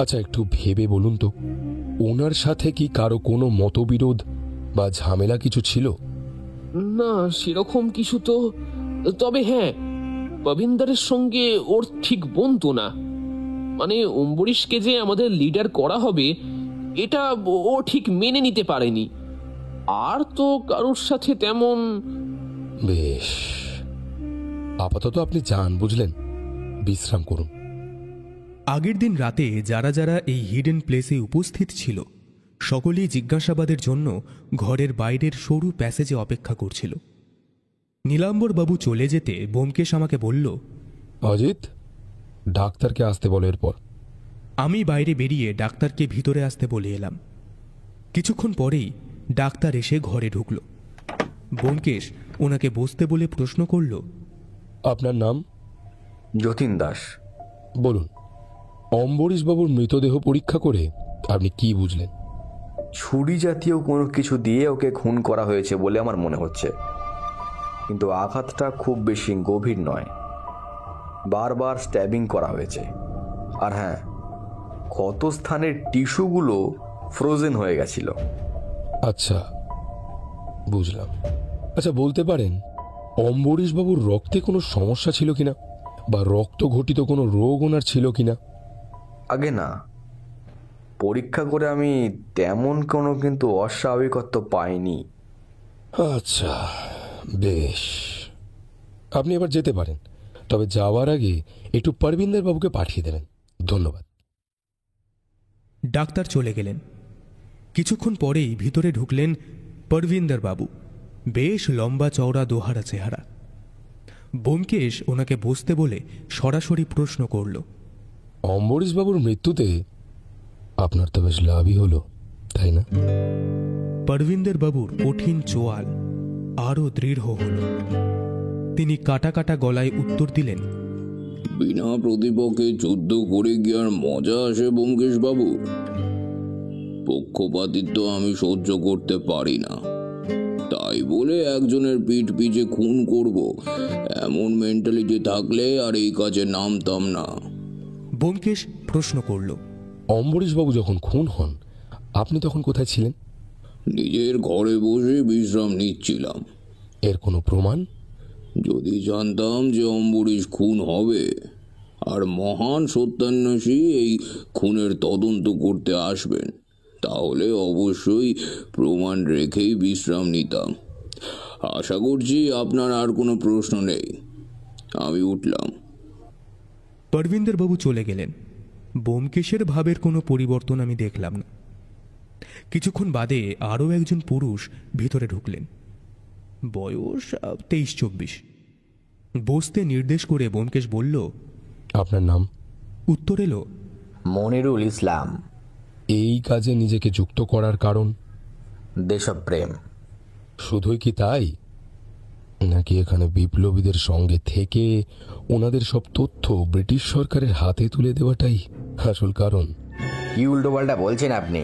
আচ্ছা, একটু ভেবে বলুন তো, ওনার সাথে কি কারো কোনো মতবিরোধ বা ঝামেলা কিছু ছিল? না, সেরকম কিছু তো। তবে হ্যাঁ, পবিন্দারের সঙ্গে ওর ঠিক বনতো না। মানে অম্বরীশকে যে আমাদের লিডার করা হবে এটা ও ঠিক মেনে নিতে পারেনি। আর তো কারোর সাথে তেমন। বেশ, আপাতত আপনি যান, বুঝলেন? বিশ্রাম করুন। আগের দিন রাতে যারা যারা এই হিডেন প্লেসে উপস্থিত ছিল সকলেই জিজ্ঞাসাবাদের জন্য ঘরের বাইরের সরু প্যাসেজে অপেক্ষা করছিল। নীলাম্বর বাবু চলে যেতে ব্যোমকেশ আমাকে বলল, অজিত, ডাক্তারকে আসতে বলো। এরপর আমি বাইরে বেরিয়ে ডাক্তারকে ভিতরে আসতে বলে এলাম। কিছুক্ষণ পরেই ডাক্তার এসে ঘরে ঢুকল। ব্যোমকেশ ওনাকে বসতে বলে প্রশ্ন করল, আপনার নাম? যতীন দাস। বলুন, অম্বরীশ বাবুর মৃতদেহ পরীক্ষা করে আপনি কি বুঝলেন? ছুরি জাতীয় কোনো কিছু দিয়ে ওকে খুন করা হয়েছে বলে আমার মনে হচ্ছে, কিন্তু আঘাতটা খুব বেশি গভীর নয়। বারবার স্ট্যাবিং করা হয়েছে। আর হ্যাঁ, ক্ষত স্থানের টিস্যুগুলো ফ্রোজেন হয়ে গেছিল। আচ্ছা, বুঝলাম। আচ্ছা, বলতে পারেন অম্বরীশ বাবুর রক্তে কোনো সমস্যা ছিল কিনা, বা রক্ত ঘটিত কোনো রোগ ওনার ছিল কিনা? আগে না, পরীক্ষা করে আমি তেমন কোনো কিন্তু অস্বাভাবিকত্ব পাইনি। আচ্ছা, বেশ, আপনি এবার যেতে পারেন। তবে যাওয়ার আগে একটু পরবিন্দর বাবুকে পাঠিয়ে দেবেন। ধন্যবাদ। ডাক্তার চলে গেলেন। কিছুক্ষণ পরেই ভিতরে ঢুকলেন পরবিন্দর বাবু। বেশ লম্বা চওড়া দোহারা চেহারা। ব্যোমকেশ ওনাকে বসতে বলে সরাসরি প্রশ্ন করল, অম্বরীশ বাবুর মৃত্যুতে আপনার তো বেশ লাভই হলো, তাই না? পরবিন্দর বাবুর কঠিন চোয়াল আরো দৃঢ় হল। তিনি কাটা কাটা গলায় উত্তর দিলেন, বিনা প্রতিপক্ষে যুদ্ধ করে কি আর মজা আসে ব্যোমকেশ বাবু? পক্ষপাতিত্ব আমি সহ্য করতে পারি না। তাই বলে একজনের পিঠ পিছে খুন করব, এমন মেন্টালিটি থাকলে আর এই কাজে নামতাম না। ব্যোমকেশ প্রশ্ন করল, অম্বরীশ বাবু যখন খুন হন আপনি তখন কোথায় ছিলেন? নিজের ঘরে বসে বিশ্রাম নিচ্ছিলাম। এর কোনো প্রমাণ? যদি জানতাম যে অম্বরীশ খুন হবে আর মহান সত্যান্বেষী এই খুনের তদন্ত করতে আসবেন, তাহলে অবশ্যই প্রমাণ রেখেই বিশ্রাম নিতাম। আশা করছি আপনার আর কোনো প্রশ্ন নেই। আমি উঠলাম। পরবিন্দর বাবু চলে গেলেন। ব্যোমকেশের ভাবের কোনো পরিবর্তন আমি দেখলাম না। কিছুক্ষণ বাদে আরও একজন পুরুষ ভিতরে ঢুকলেন। বয়স 23-24। বসতে নির্দেশ করে ব্যোমকেশ বলল, আপনার নাম? উত্তর এলো, মনিরুল ইসলাম। এই কাজে নিজেকে যুক্ত করার কারণ? দেশপ্রেম। শুধুই কি তাই, নাকি এখানে বিপ্লবীদের সঙ্গে থেকে ওনাদের সব তথ্য ব্রিটিশ সরকারের হাতে তুলে দেওয়াটাই আসল কারণ? কি উল্টোপাল্টা বলছেন আপনি?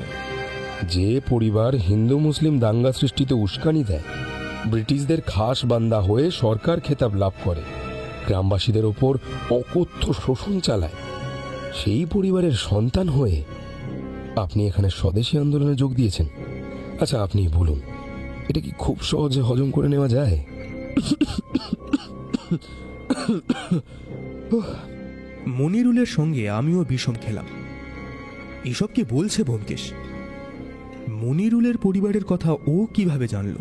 যে পরিবার হিন্দু মুসলিম দাঙ্গা সৃষ্টিতে উস্কানি দেয়, ব্রিটিশদের খাস বান্দা হয়ে সরকার খেতাব লাভ করে, গ্রামবাসীদের ওপর অকথ্য শোষণ চালায়, সেই পরিবারের সন্তান হয়ে আপনি এখানে স্বদেশী আন্দোলনে যোগ দিয়েছেন। আচ্ছা, আপনি বলুন, এটা কি খুব সহজে হজম করে নেওয়া যায়? মনিরুলের সঙ্গে আমিও বিষম খেলাম। এসব কি বলছে ব্যোমকেশ? মনিরুলের পরিবারের কথা ও কিভাবে জানল?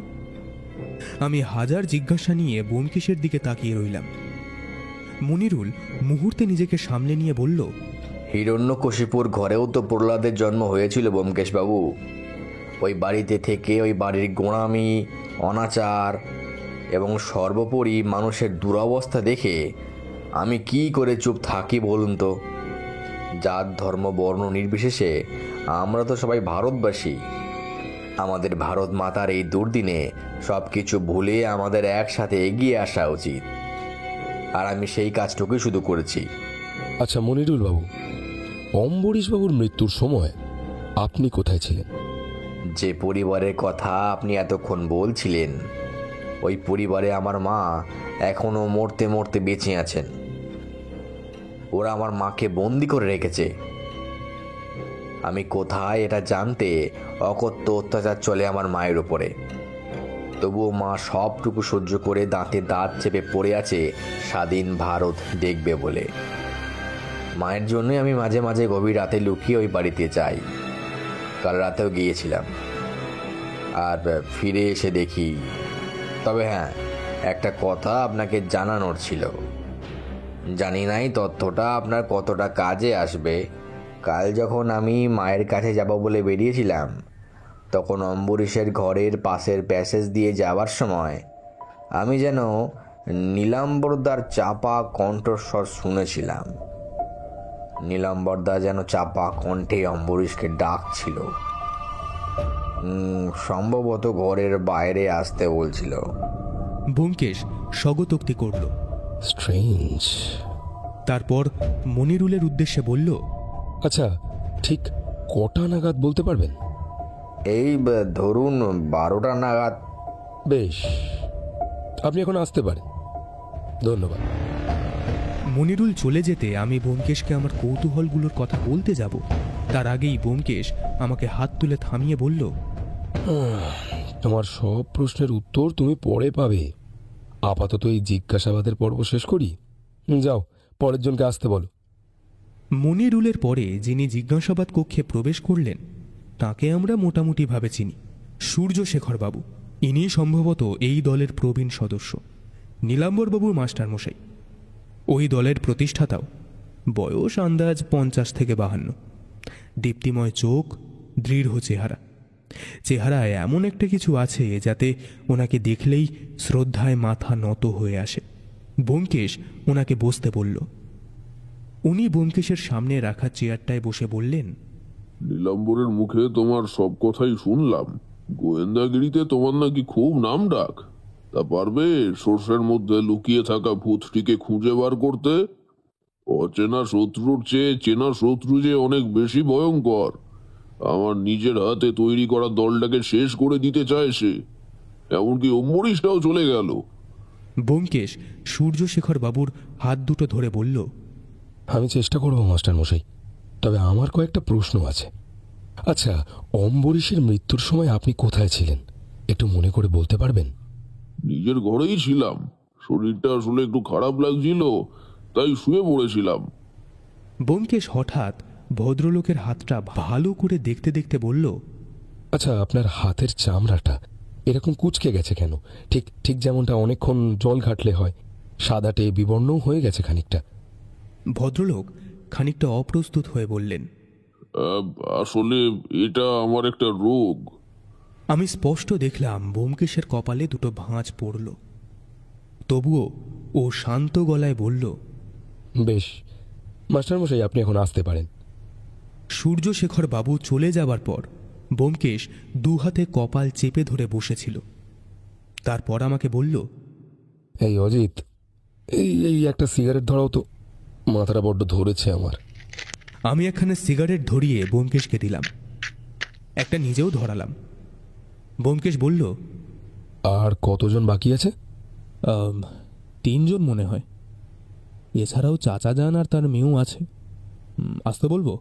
আমি হাজার জিজ্ঞাসা নিয়ে ব্যোমকেশের দিকে তাকিয়ে রইলাম। মনিরুল মুহূর্তে নিজেকে সামলে নিয়ে বলল, হিরণ্যকশিপুর ঘরেও তো প্রহ্লাদের জন্ম হয়েছিল ব্যোমকেশবাবু। ওই বাড়িতে থেকে ওই বাড়ির গোঁড়ামি, অনাচার এবং সর্বোপরি মানুষের দুরবস্থা দেখে আমি কি করে চুপ থাকি বলুন তো? জাত ধর্ম বর্ণ নির্বিশেষে আমরা তো সবাই ভারতবাসী। আমাদের ভারত মাতার এই দুর্দিনে সব কিছু ভুলে আমাদের একসাথে এগিয়ে আসা উচিত, আর আমি সেই কাজটুকুই শুধু করেছি। আচ্ছা মনিরুল বাবু, অম্বরীশবাবুর মৃত্যুর সময় আপনি কোথায় ছিলেন? যে পরিবারের কথা আপনি এতক্ষণ বলছিলেন, ওই পরিবারে আমার মা এখনো মরতে মরতে বেঁচে আছেন। ওরা আমার মাকে বন্দি করে রেখেছে। আমি কোথায় এটা জানতে অকথ্য অত্যাচার চলে আমার মায়ের উপরে। তবুও মা সবটুকু সহ্য করে দাঁতে দাঁত চেপে পড়ে আছে স্বাধীন ভারত দেখবে বলে। মায়ের জন্যই আমি মাঝে মাঝে গভীর রাতে লুকিয়ে ওই বাড়িতে যাই। কাল রাতেও গিয়েছিলাম, আর ফিরে এসে দেখি। তবে হ্যাঁ, একটা কথা আপনাকে জানানোর ছিল। জানি নাই তথ্যটা আপনার কতটা কাজে আসবে। কাল যখন আমি মায়ের কাছে যাব বলে বেরিয়েছিলাম, তখন অম্বরীশের ঘরের পাশের প্যাসেজ দিয়ে যাওয়ার সময় আমি যেন নীলাম্বরদার চাপা কণ্ঠস্বর শুনেছিলাম। নীলাম্বরদা যেন চাপা কণ্ঠে অম্বরীশকে ডাকছিল। সম্ভবত ঘরের বাইরে আসতে বলছিল। ব্যোমকেশ স্বগতোক্তি করল। স্ট্রেঞ্জ। তারপর মনিরুলের উদ্দেশ্যে বলল, আচ্ছা, ঠিক কটা নাগাদ বলতে পারবেন? এই ধরুন 12টা নাগাদ। বেশ, আপনি এখন আসতে পারেন। ধন্যবাদ। মনিরুল চলে যেতে আমি ব্যোমকেশকে আমার কৌতূহলগুলোর কথা বলতে যাব, তার আগেই ব্যোমকেশ আমাকে হাত তুলে থামিয়ে বলল, তোমার সব প্রশ্নের উত্তর তুমি পরে পাবে। আপাতত এই জিজ্ঞাসাবাদের পর্ব শেষ করি। যাও, পরের জনকে আসতে বলো। মনিরুলের পরে যিনি জিজ্ঞাসাবাদ কক্ষে প্রবেশ করলেন তাকে আমরা মোটামুটিভাবে চিনি, সূর্যশেখরবাবু। ইনি সম্ভবত এই দলের প্রবীণ সদস্য, নীলাম্বরবাবুর মাস্টারমশাই। ওই দলের প্রতিষ্ঠাতাও। বয়স আন্দাজ 50 থেকে 52। দীপ্তিময় চোখ, দৃঢ় চেহারায় এমন একটা কিছু আছে যাতে ওনাকে দেখলেই শ্রদ্ধায় মাথা নত হয়ে আসে। ব্যোমকেশ ওনাকে বসতে বলল। উনি ব্যোমকেশের সামনে রাখা চেয়ারটায় বসে বললেন, নীলাম্বরের মুখে তোমার সব কথাই শুনলাম। গোয়েন্দাগিরিতে তোমার নাকি খুব নাম ডাক। তা পারবে সর্ষের মধ্যে লুকিয়ে থাকা ভূতটিকে খুঁজে বার করতে? অচেনা শত্রুর চেয়ে চেনা শত্রু যে অনেক বেশি ভয়ঙ্কর। আমার নিজের হাতে তৈরি করা দলটাকে শেষ করে দিতে চায় সে। এমনকি অম্বরীশটাও চলে গেল। ব্যোমকেশ সূর্যশেখর বাবুর হাত দুটো ধরে বলল, আমি চেষ্টা করব মাস্টার মশাই, তবে আমার কয়েকটা প্রশ্ন আছে। আচ্ছা, অম্বরীশের মৃত্যুর সময় আপনি কোথায় ছিলেন একটু মনে করে বলতে পারবেন? নিজের ঘরেই ছিলাম। শরীরটা আসলে একটু খারাপ লাগছিল, তাই শুয়ে পড়েছিলাম। ব্যোমকেশ হঠাৎ ভদ্রলোকের হাতটা ভালো করে দেখতে দেখতে বলল, আচ্ছা, আপনার হাতের চামড়াটা এরকম কুঁচকে গেছে কেন? ঠিক ঠিক যেমনটা অনেকক্ষণ জল ঘাটলে হয়, সাদাটে বিবর্ণও হয়ে গেছে খানিকটা। ভদ্রলোক খানিকটা অপ্রস্তুত হয়ে বললেন, আসলে এটা আমার একটা রোগ। আমি স্পষ্ট দেখলাম ব্যোমকেশের কপালে দুটো ভাঁজ পড়ল। তবুও ও শান্ত গলায় বলল, বেশ মাস্টারমশাই, আপনি এখন আসতে পারেন। সূর্যশেখর বাবু চলে যাবার পর ব্যোমকেশ দু হাতে কপাল চেপে ধরে বসেছিল। তারপর আমাকে বলল, এই অজিত, এই একটা সিগারেট ধরাও তো, মাথাটা বড্ড ধরেছে আমার। আমি একখানে সিগারেট ধরিয়ে ব্যোমকেশকে দিলাম, একটা নিজেও ধরালাম। ব্যোমকেশ বলল, আর কতজন বাকি আছে? 3 জন মনে হয়। এছাড়াও চাচা যান আর তার মেয়েও আছে। আসতে বলবো?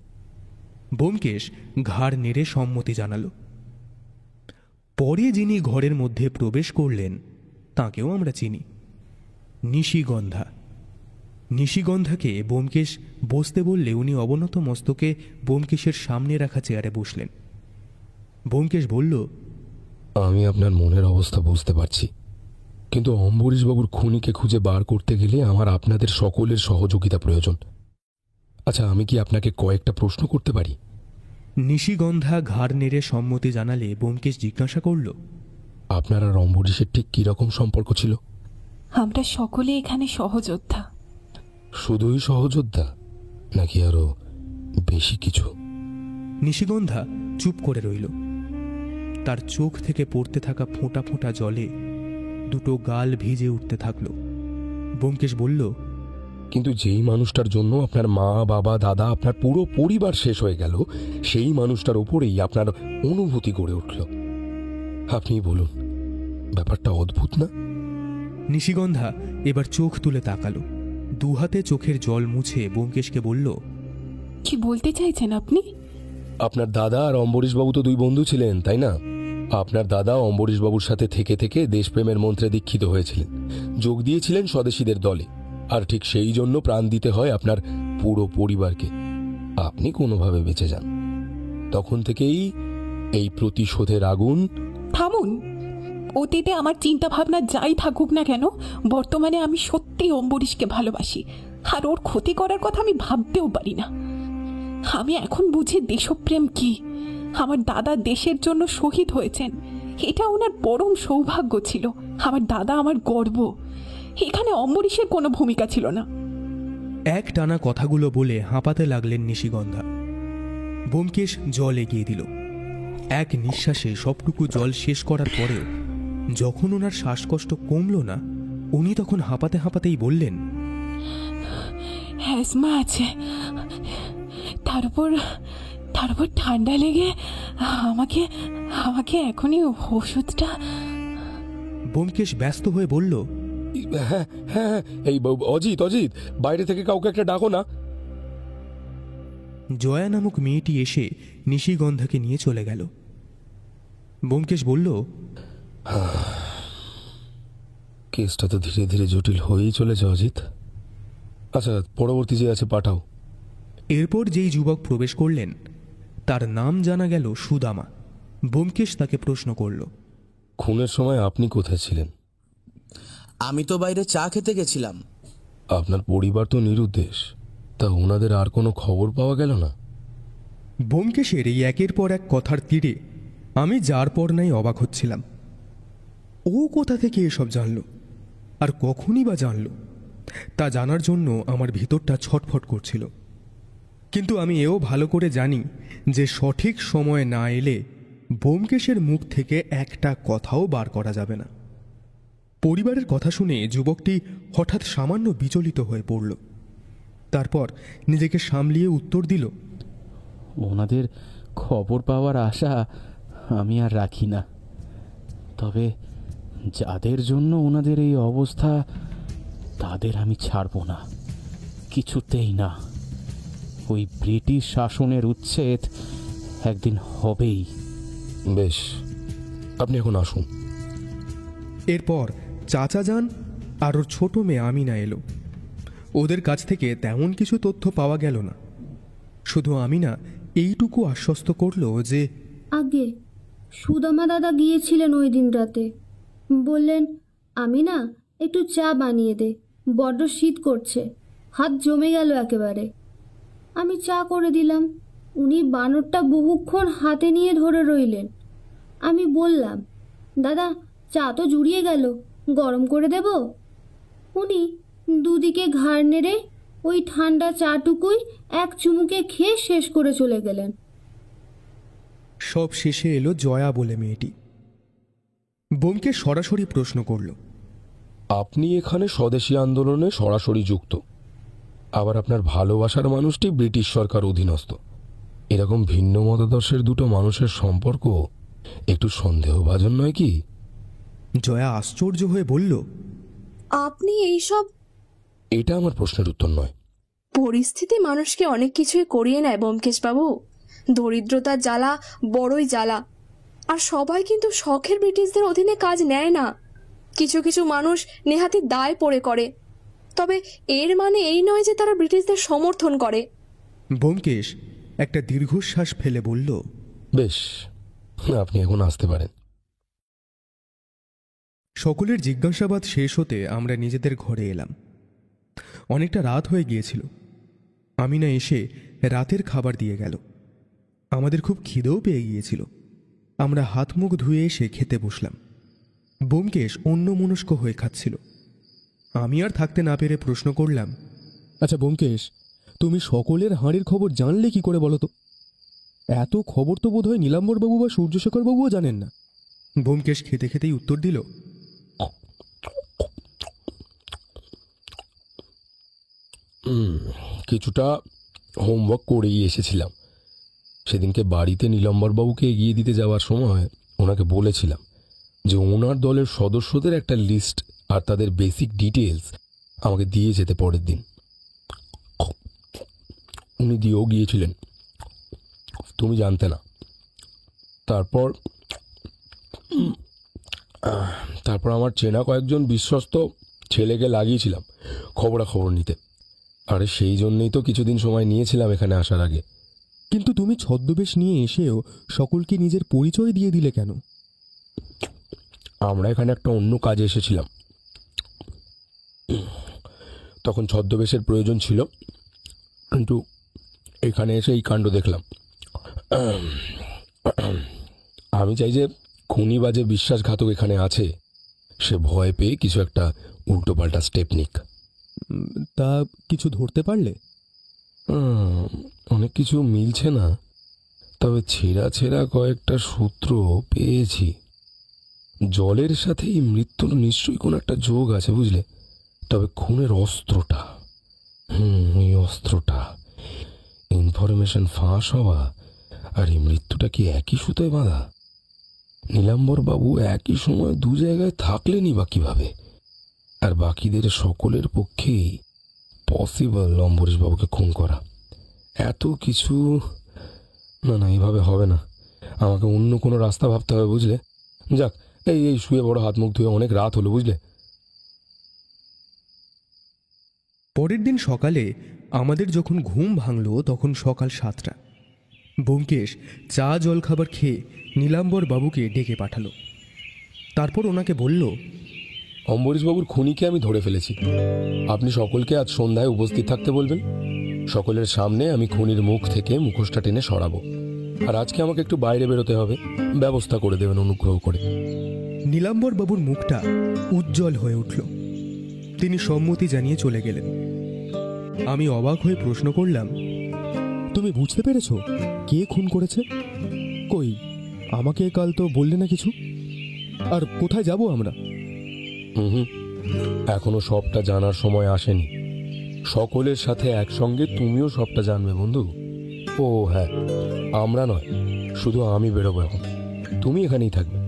ব্যোমকেশ ঘাড় নেড়ে সম্মতি জানালো। পরে যিনি ঘরের মধ্যে প্রবেশ করলেন তাকেও আমরা চিনি, নিশিগন্ধা। নিশিগন্ধাকে ব্যোমকেশ বসতে বললে উনি অবনত মস্তকে ব্যোমকেশের সামনে রাখা চেয়ারে বসলেন। ব্যোমকেশ বলল, আমি আপনার মনের অবস্থা বুঝতে পারছি, কিন্তু অম্বরীশবাবুর খুনিকে খুঁজে বার করতে গেলে আমার আপনাদের সকলের সহযোগিতা প্রয়োজন। আচ্ছা, আমি কি আপনাকে কয়েকটা প্রশ্ন করতে পারি? নিশিগন্ধা ঘাড় নেড়ে সম্মতি জানালে ব্যোমকেশ জিজ্ঞাসা করল, আপনার আর অম্বরীশের ঠিক কিরকম সম্পর্ক ছিল? আমরা সকলে এখানে সহযোদ্ধা। শুধুই সহযোদ্ধা নাকি আরো বেশি কিছু? নিশিগন্ধা চুপ করে রইল। তার চোখ থেকে পড়তে থাকা ফোঁটা ফোঁটা জলে দুটো গাল ভিজে উঠতে থাকল। ব্যোমকেশ বলল, কিন্তু যেই মানুষটার জন্য আপনার মা, বাবা, দাদা, আপনার পুরো পরিবার শেষ হয়ে গেল, সেই মানুষটার উপরেই আপনার অনুভূতি গড়ে উঠল। আপনি বলুন, ব্যাপারটা অদ্ভুত না? নিশিগন্ধা এবার চোখ তুলে তাকালো। দুহাতে চোখের জল মুছে ব্যোমকেশকে বলল, কি বলতে চাইছেন আপনি? আপনার দাদা আর অম্বরীশবাবু তো দুই বন্ধু ছিলেন, তাই না? আপনার দাদা অম্বরীশবাবুর সাথে থেকে থেকে দেশপ্রেমের মন্ত্রে দীক্ষিত হয়েছিলেন, যোগ দিয়েছিলেন স্বদেশীদের দলে, আর ঠিক সেই জন্য প্রাণ দিতে হয় আপনার পুরো পরিবারকে। আপনি কোনোভাবে বেঁচে যান। তখন থেকেই এই প্রতিশোধের আগুন। থামুন। অতীতে আমার চিন্তা ভাবনা যাই থাকুক না কেন, বর্তমানে আমি সত্যি অম্বরীশকে ভালোবাসি, আর ওর ক্ষতি করার কথা আমি ভাবতেও পারি না। আমি এখন বুঝি দেশপ্রেম কি। আমার দাদা দেশের জন্য শহীদ হয়েছেন, এটা ওনার পরম সৌভাগ্য ছিল। আমার দাদা আমার গর্ব। এখানে অম্বরীশের কোনো ভূমিকা ছিল না। এক টানা কথাগুলো বলে হাঁপাতে লাগলেন নিশিগন্ধা। ব্যোমকেশ জল এগিয়ে দিল। এক নিঃশ্বাসে সবটুকু জল শেষ করার পরেও যখন ওনার শ্বাসকষ্ট কমল না, উনি তখন হাঁপাতে হাঁপাতেই বললেন, অ্যাজমা আছে, তারপর ঠান্ডা লেগে আমাকে আমাকে এখনই ওষুধটা। ব্যোমকেশ ব্যস্ত হয়ে বলল, হ্যাঁ হ্যাঁ, এই অজিত, বাইরে থেকে কাউকে একটা ডাকো না। জয়া নামক মেয়েটি এসে নিশিগন্ধাকে নিয়ে চলে গেল। ব্যোমকেশ বলল, কেসটা তো ধীরে ধীরে জটিল হয়েই চলেছে অজিত। আচ্ছা, পরবর্তী যে আছে পাঠাও। এরপর যেই যুবক প্রবেশ করলেন তার নাম জানা গেল সুদামা। ব্যোমকেশ তাকে প্রশ্ন করল, খুনের সময় আপনি কোথায় ছিলেন? আমি তো বাইরে চা খেতে গেছিলাম। আপনার পরিবার তো নিরুদ্দেশ, তা ওনাদের আর কোনো খবর পাওয়া গেল না? ব্যোমকেশের এই একের পর এক কথার তীরে আমি যার পর নাই অবাক হচ্ছিলাম। ও কোথা থেকে এসব জানল, আর কখনই বা জানল, তা জানার জন্য আমার ভিতরটা ছটফট করছিল। কিন্তু আমি এও ভালো করে জানি যে সঠিক সময় না এলে ব্যোমকেশের মুখ থেকে একটা কথাও বার করা যাবে না। পরিবারের কথা শুনে যুবকটি হঠাৎ সামান্য বিচলিত হয়ে পড়ল। তারপর নিজেকে সামলিয়ে উত্তর দিল, ওনাদের খবর পাওয়ার আশা আমি আর রাখি না, তবে যাদের জন্য ওনাদের এই অবস্থা তাদের আমি ছাড়ব না, কিছুতেই না। ওই ব্রিটিশ শাসনের উচ্ছেদ একদিন হবেই। বেশ, আপনি এখন আসুন। এরপর চাচা যান আর ওর ছোট মেয়ে আমিনা এলো। ওদের কাছ থেকে তেমন কিছু তথ্য পাওয়া গেল না। শুধু আমিনা এইটুকু আশ্বস্ত করল যে আগে সুদামা দাদা গিয়েছিলেন ওই দিন রাতে, বললেন আমিনা একটু চা বানিয়ে দে, বড্ড শীত করছে, হাত জমে গেল একেবারে। আমি চা করে দিলাম। উনি বানরটা বহুক্ষণ হাতে নিয়ে ধরে রইলেন। আমি বললাম, দাদা চা তো জুড়িয়ে গেল, গরম করে দেব? উনি দুদিকে ঘাড় নেড়ে ওই ঠান্ডা চাটুকুই এক চুমুকে খেয়ে শেষ করে চলে গেলেন। সব শেষে এলো জয়া বলে মেয়েটি। ব্যোমকেশ সরাসরি প্রশ্ন করল, আপনি এখানে স্বদেশী আন্দোলনে সরাসরি যুক্ত, আবার আপনার ভালোবাসার মানুষটি ব্রিটিশ সরকার অধীনস্থ। এরকম ভিন্ন মতাদর্শের দুটো মানুষের সম্পর্ক একটু সন্দেহভাজন নয় কি? জয়া আশ্চর্য হয়ে বলল, আপনি এইসব? এটা আমার প্রশ্নের উত্তর নয়। পরিস্থিতি মানুষকে অনেক কিছুই করিয়ে নেয় ব্যোমকেশবাবু। দরিদ্রতার জ্বালা বড়ই জ্বালা। আর সবাই কিন্তু শখের ব্রিটিশদের অধীনে কাজ নেয় না। কিছু কিছু মানুষ নেহাতি দায় পড়ে করে, তবে এর মানে এই নয় যে তারা ব্রিটিশদের সমর্থন করে। ব্যোমকেশ একটা দীর্ঘশ্বাস ফেলে বলল, বেশ, আপনি এখন আসতে পারেন। সকলের জিজ্ঞাসাবাদ শেষ হতে আমরা নিজেদের ঘরে এলাম। অনেকটা রাত হয়ে গিয়েছিল। আমিনা এসে রাতের খাবার দিয়ে গেল। আমাদের খুব খিদেও পেয়ে গিয়েছিল। আমরা হাত মুখ ধুয়ে এসে খেতে বসলাম। ব্যোমকেশ অন্যমনস্ক হয়ে খাচ্ছিল। আমি আর থাকতে না পেরে প্রশ্ন করলাম, আচ্ছা ব্যোমকেশ, তুমি সকলের হাঁড়ির খবর জানলে কি করে বলো তো? এত খবর তো বোধ হয় নীলাম্বরবাবু বা সূর্যশেখর বাবুও জানেন না। ব্যোমকেশ খেতে খেতেই উত্তর দিল, কিছুটা হোমওয়ার্ক করেই এসেছিলাম। সেদিনকে বাড়িতে নীলাম্বরবাবুকে এগিয়ে দিতে যাওয়ার সময় ওনাকে বলেছিলাম যে ওনার দলের সদস্যদের একটা লিস্ট আর তাদের বেসিক ডিটেলস আমাকে দিয়ে যেতে পরের দিন। উনি দিয়েও গিয়েছিলেন, তুমি জানতে না। তারপর আমার চেনা কয়েকজন বিশ্বস্ত ছেলেকে লাগিয়েছিলাম খবরাখবর নিতে। আরে সেই জন্যই তো কিছুদিন সময় নিয়েছিলাম এখানে আসার আগে। কিন্তু তুমি ছদ্মবেশ নিয়ে এসেও সকলকে নিজের পরিচয় দিয়ে দিলে কেন? আমরা এখানে একটা অন্য কাজে এসেছিলাম, তখন ছদ্মবেশের প্রয়োজন ছিল, কিন্তু এখানে এসে এই কাণ্ড দেখলাম। আমি চাই যে খুনি বা যে বিশ্বাসঘাতক এখানে আছে সে ভয় পেয়ে কিছু একটা উল্টোপাল্টা স্টেপ নিক। তা কিছু ধরতে পারলে? অনেক কিছু মিলছে না, তবে ছেঁড়া ছেঁড়া কয়েকটা সূত্র পেয়েছি। জলের সাথে এই মৃত্যুর নিশ্চয়ই কোনো একটা যোগ আছে, বুঝলে? তবে খুনের অস্ত্রটা, এই অস্ত্রটা, ইনফরমেশন ফাঁস হওয়া আর এই মৃত্যুটা কি একই সুতোয় বাঁধা? নীলাম্বরবাবু একই সময় দু জায়গায় থাকলেনই বা কিভাবে? আর বাকিদের সকলের পক্ষেই পসিবল অম্বরীশবাবুকে খুন করা। এত কিছু না, এইভাবে হবে না। আমাকে অন্য কোনো রাস্তা ভাবতে হবে, বুঝলে? যাক, এই শুয়ে বড় হাত মুখ ধুয়ে অনেক রাত হলো, বুঝলে? পরের দিন সকালে আমাদের যখন ঘুম ভাঙল তখন সকাল 7টা। ব্যোমকেশ চা জলখাবার খেয়ে নীলাম্বর বাবুকে ডেকে পাঠালো। তারপর ওনাকে বলল, অম্বরীশবাবুর খুনিকে আমি ধরে ফেলেছি। আপনি সকলকে আজ সন্ধ্যায় উপস্থিত থাকতে বলবেন। সকলের সামনে আমি খুনির মুখ থেকে মুখোশটা টেনে সরাবো। আর আজকে আমাকে একটু বাইরে বেরোতে হবে, ব্যবস্থা করে দেবেন অনুগ্রহ করে। নীলাম্বর বাবুর মুখটা উজ্জ্বল হয়ে উঠল। তিনি সম্মতি জানিয়ে চলে গেলেন। আমি অবাক হয়ে প্রশ্ন করলাম, তুমি বুঝতে পেরেছো কে খুন করেছে? কই, আমাকে কাল তো বললে না কিছু। আর কোথায় যাব আমরা? এখনো সবটা জানার সময় আসেনি। সকলের সাথে একসঙ্গে তুমিও সবটা জানবে বন্ধু। ও হ্যাঁ, আমরা নয়, শুধু আমি বেরোবো এখন। তুমি এখানেই থাকবে,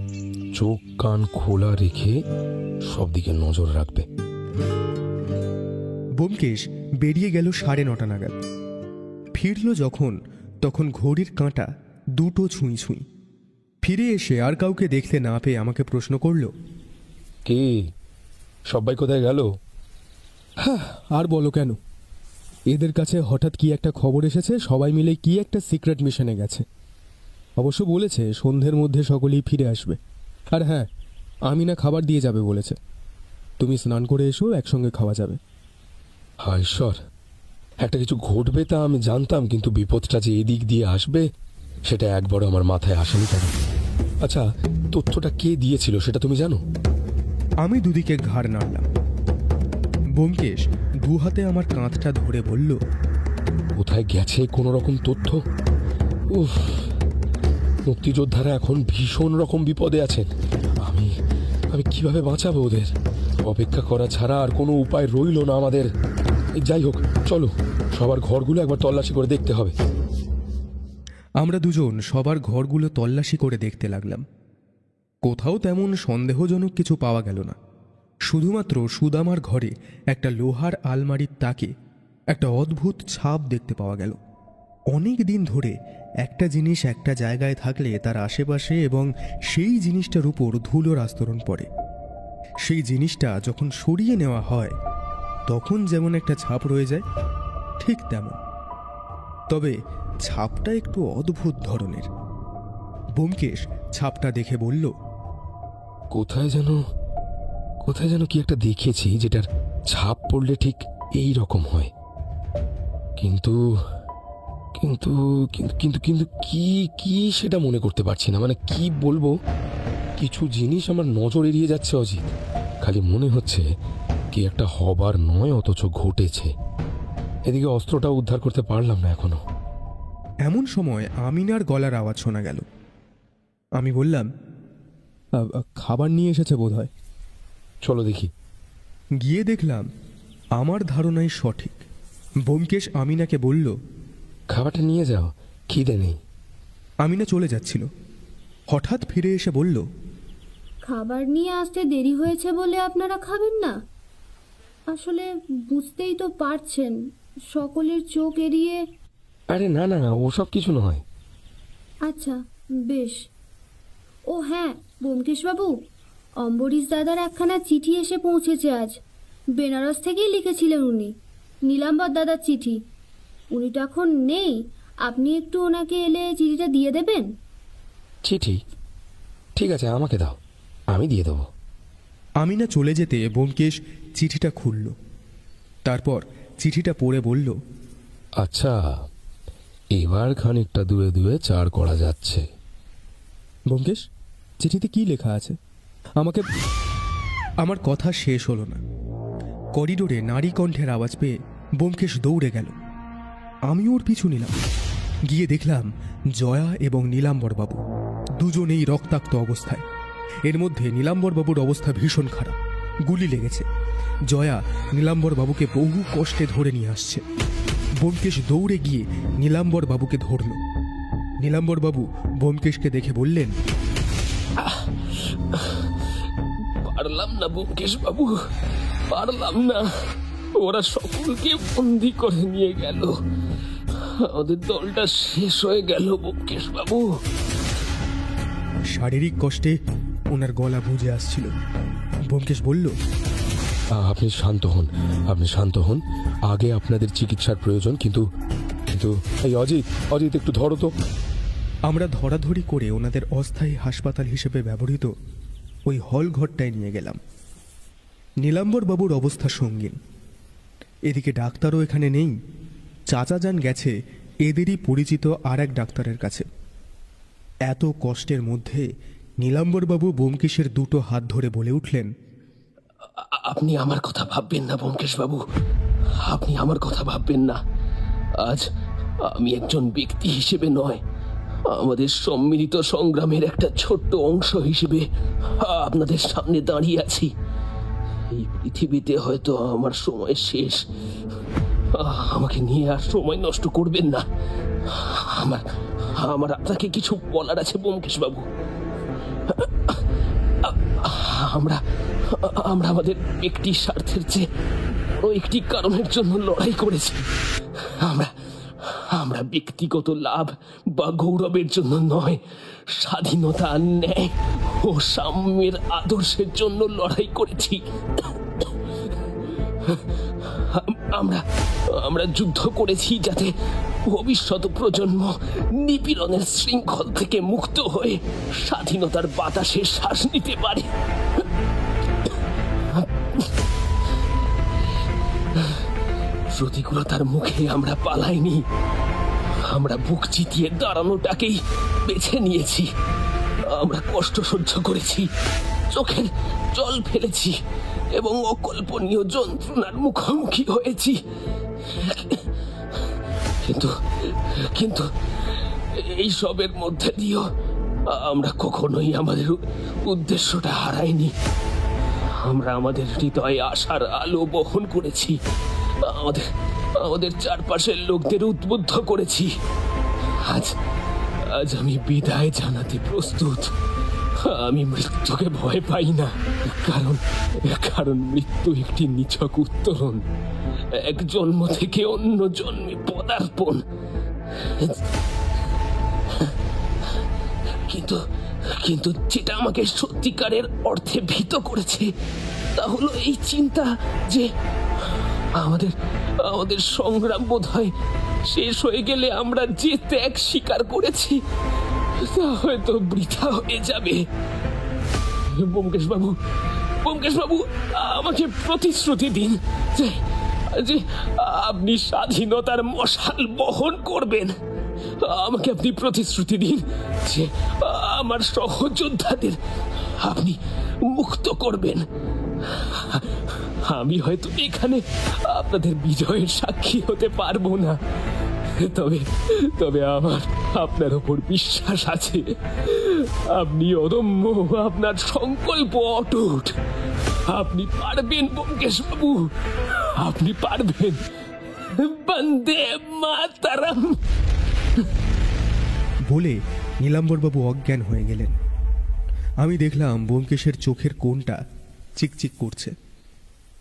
চোখ কান খোলা রেখে সব দিকে নজর রাখবে। ব্যোমকেশ বেরিয়ে গেল 9:30 নাগাদ। ফিরল যখন, তখন ঘড়ির কাঁটা 2টো ছুঁই ছুঁই। ফিরে এসে আর কাউকে দেখতে না পেয়ে আমাকে প্রশ্ন করল, কে সবাই কোথায় গেল? হ্যাঁ, আর বলো কেন, এদের কাছে হঠাৎ কি একটা খবর এসেছে, সবাই মিলে কি একটা সিক্রেট মিশনে গেছে। অবশ্য বলেছে সন্ধ্যের মধ্যে সকলেই ফিরে আসবে। আর হ্যাঁ, আমিনা খাবার দিয়ে যাবে বলেছে। তুমি স্নান করে এসো, একসঙ্গে খাওয়া যাবে। হায় ঈশ্বর, একটা কিছু ঘটবে তা আমি জানতাম, কিন্তু বিপদটা যে এদিক দিয়ে আসবে সেটা একবারও আমার মাথায় আসেনি কেন? আচ্ছা, তথ্যটা কে দিয়েছিল সেটা তুমি জানো? আমি দুদিকে ঘাড় নাড়লাম। ব্যোমকেশ 2 হাতে আমার কাঁধটা ধরে বলল, কোথায় গেছে কোনো রকম তথ্য? উফ, মুক্তিযোদ্ধারা এখন ভীষণ রকম বিপদে আছেন। আমি কিভাবে বাঁচাবো ওদের? অপেক্ষা করা ছাড়া আর কোনো উপায় রইল না আমাদের। যাই হোক, চলো সবার ঘরগুলো একবার তল্লাশি করে দেখতে হবে। আমরা দুজন সবার ঘরগুলো তল্লাশি করে দেখতে লাগলাম। কোথাও তেমন সন্দেহজনক কিছু পাওয়া গেল না। শুধুমাত্র সুদামার ঘরে একটা লোহার আলমারির তাকে একটা অদ্ভুত ছাপ দেখতে পাওয়া গেল। অনেক দিন ধরে একটা জিনিস একটা জায়গায় থাকলে তার আশেপাশে এবং সেই জিনিসটার উপর ধুলোর আস্তরণ পড়ে। সেই জিনিসটা যখন সরিয়ে নেওয়া হয় তখন যেমন একটা ছাপ রয়ে যায়, ঠিক তেমন। তবে ছাপটা একটু অদ্ভুত ধরনের। ব্যোমকেশ ছাপটা দেখে বলল, কোথায় যেন কি একটা দেখেছি যেটার ছাপ পড়লে ঠিক এই রকম হয়, কিন্তু কিন্তু কিন্তু কিন্তু কি কি সেটা মনে করতে পারছি না। মানে কি বলবো, কিছু জিনিস আমার নজর এড়িয়ে যাচ্ছে অজিত। খালি মনে হচ্ছে কি একটা হবার নয়, অথচ ঘটেছে। এদিকে অস্ত্রটা উদ্ধার করতে পারলাম না এখনো। এমন সময় আমিনার গলার আওয়াজ শোনা গেল। আমি বললাম, খাবার নিয়ে এসেছে বোধ হয়। চলো দেখি। গিয়ে দেখলাম আমার ধারণাই সঠিক। ব্যোমকেশ আমিনাকে বলল, খাবারটা নিয়ে যাও, খিদে নেই। আমিনা চলে যাচ্ছিল, হঠাৎ ফিরে এসে বলল, খাবার নিয়ে আসতে দেরি হয়েছে বলে আপনারা খাবেন না? আসলে বুঝতেই তো পারছেন, সকলের চোখ এড়িয়ে। আরে না না, ওসব কিছু নয়। আচ্ছা বেশ। ও হ্যাঁ ব্যোমকেশবাবু, অম্বরীশ দাদার একখানা চিঠি এসে পৌঁছেছে আজ। বেনারস থেকেই লিখেছিলেন উনি, নীলাম্বর দাদার চিঠি। উনি তো এখন নেই, আপনি একটু ওনাকে এলে চিঠিটা দিয়ে দেবেন। চিঠি? ঠিক আছে, আমাকে দাও, আমি দিয়ে দেবো। আমিনা চলে যেতে ব্যোমকেশ চিঠিটা খুলল, তারপর চিঠিটা পড়ে বলল, আচ্ছা, এবার খানিকটা দুয়ে দুয়ে চার করা যাচ্ছে। ব্যোমকেশ, চিঠিতে কি লেখা আছে? আমার কথা শেষ হলো না। করিডোরে নারী কণ্ঠের আওয়াজ পেয়ে ব্যোমকেশ দৌড়ে গেল। আমি ওর পিছু নিলাম। গিয়ে দেখলাম জয়া এবং নীলাম্বরবাবু দুজনেই রক্তাক্ত অবস্থায়। এর মধ্যে নীলাম্বরবাবুর অবস্থা ভীষণ খারাপ, গুলি লেগেছে। জয়া নীলাম্বরবাবুকে বহু কষ্টে ধরে নিয়ে আসছে। ব্যোমকেশ দৌড়ে গিয়ে নীলাম্বরবাবুকে ধরল। নীলাম্বরবাবু ব্যোমকেশকে দেখে বললেন, পারলাম না ব্যোমকেশ বাবু, পারলাম না। ওরা সকলকে বন্দি করে নিয়ে গেল, আমাদের দলটা শেষ হয়ে গেল ব্যোমকেশ বাবু। শারীরিক কষ্টে ওনার গলা বুঝে আসছিল। ব্যোমকেশ বলল, আপনি শান্ত হন, আপনি শান্ত হন। আগে আপনাদের চিকিৎসার প্রয়োজন, কিন্তু কিন্তু এই অজিত একটু ধরো তো। আমরা ধরাধরি করে ওনাদের অস্থায়ী হাসপাতাল হিসেবে ব্যবহৃত ওই হল ঘরটায় নিয়ে গেলাম। নীলাম্বরবাবুর অবস্থা সঙ্গীন। এদিকে ডাক্তারও এখানে নেই। চাচা যান গেছে এদেরই পরিচিত আর এক ডাক্তারের কাছে। এত কষ্টের মধ্যে নীলাম্বরবাবু ব্যোমকেশের দুটো হাত ধরে বলে উঠলেন, আপনি আমার কথা ভাববেন না ব্যোমকেশ বাবু, আপনি আমার কথা ভাববেন না। আজ আমি একজন ব্যক্তি হিসেবে নয়, আমাদের সম্মিলিত সংগ্রামের একটা ছোট্ট অংশ হিসেবে আপনাদের সামনে দাঁড়িয়ে আছি। এই পৃথিবীতে হয়তো আমার সময় শেষ, আমাকে নিয়ে আর সময় নষ্ট করবেন না। আমার আপনাকে কিছু বলার আছে ব্যোমকেশ বাবু। আমরা আমাদের ব্যক্তির স্বার্থের চেয়ে বড় একটি কারণের জন্য লড়াই করেছি। আমরা ব্যক্তিগত লাভ বা গৌরবের জন্য নয়, স্বাধীনতা, ন্যায় ও সাম্যের আদর্শের জন্য লড়াই করেছি। আমরা যুদ্ধ করেছি যাতে ভবিষ্যৎ প্রজন্ম নিপীড়নের শৃঙ্খল থেকে মুক্ত হয়ে স্বাধীনতার বাতাসে শ্বাস নিতে পারে। প্রতিকূলতার মুখে আমরা পালাইনি, আমরা বুক চিতিয়ে দাঁড়ানোটাকেই বেছে নিয়েছি। আমরা কষ্ট সহ্য করেছি, চোখের জল ফেলেছি এবং অকল্পনীয় যন্ত্রণার মুখোমুখি হয়েছি। কিন্তু এই সবের মধ্যে দিয়েও আমরা কখনোই আমাদের উদ্দেশ্যটা হারাইনি। আমরা আমাদের হৃদয়ে আশার আলো বহন করেছি, আমাদের চারপাশের লোকদের উদ্বুদ্ধ করেছি। আজ আমি বিদায় জানাতে প্রস্তুত। আমি মৃত্যুকে ভয় পাই না, কারণ মৃত্যু একটি নিছক উত্তরণ, এক জন্ম থেকে অন্য জন্মে পদার্পণ। কিন্তু কিন্তু যেটা আমাকে সত্যিকারের অর্থে ভীত করেছে তা হলো এই চিন্তা যে আমাদের আমাদের সংগ্রাম বোধহয় শেষ হয়ে গেলে আমরা যে ত্যাগ স্বীকার করেছি তা হয়তো বৃথা হয়ে যাবে। ব্যোমকেশ বাবু, আমাকে প্রতিশ্রুতি দিন যে আপনি স্বাধীনতার মশাল বহন করবেন। আমাকে আপনি প্রতিশ্রুতি দিন যে আমার সহযোদ্ধাদের আপনি মুক্ত করবেন। আমি হয়তো এখানে আপনাদের বিজয়ের সাক্ষী হতে পারবো না, তবে আমার আপনার ওপর বিশ্বাস আছে। আপনি অদম্য, আপনার সংকল্প অটুট। আপনি পারবেন ব্যোমকেশ বাবু, আপনি পারবেন। বন্দে মাতরম। বলে নীলাম্বরবাবু অজ্ঞান হয়ে গেলেন। আমি দেখলাম ব্যোমকেশের চোখের কোণটা চিকচিক করছে।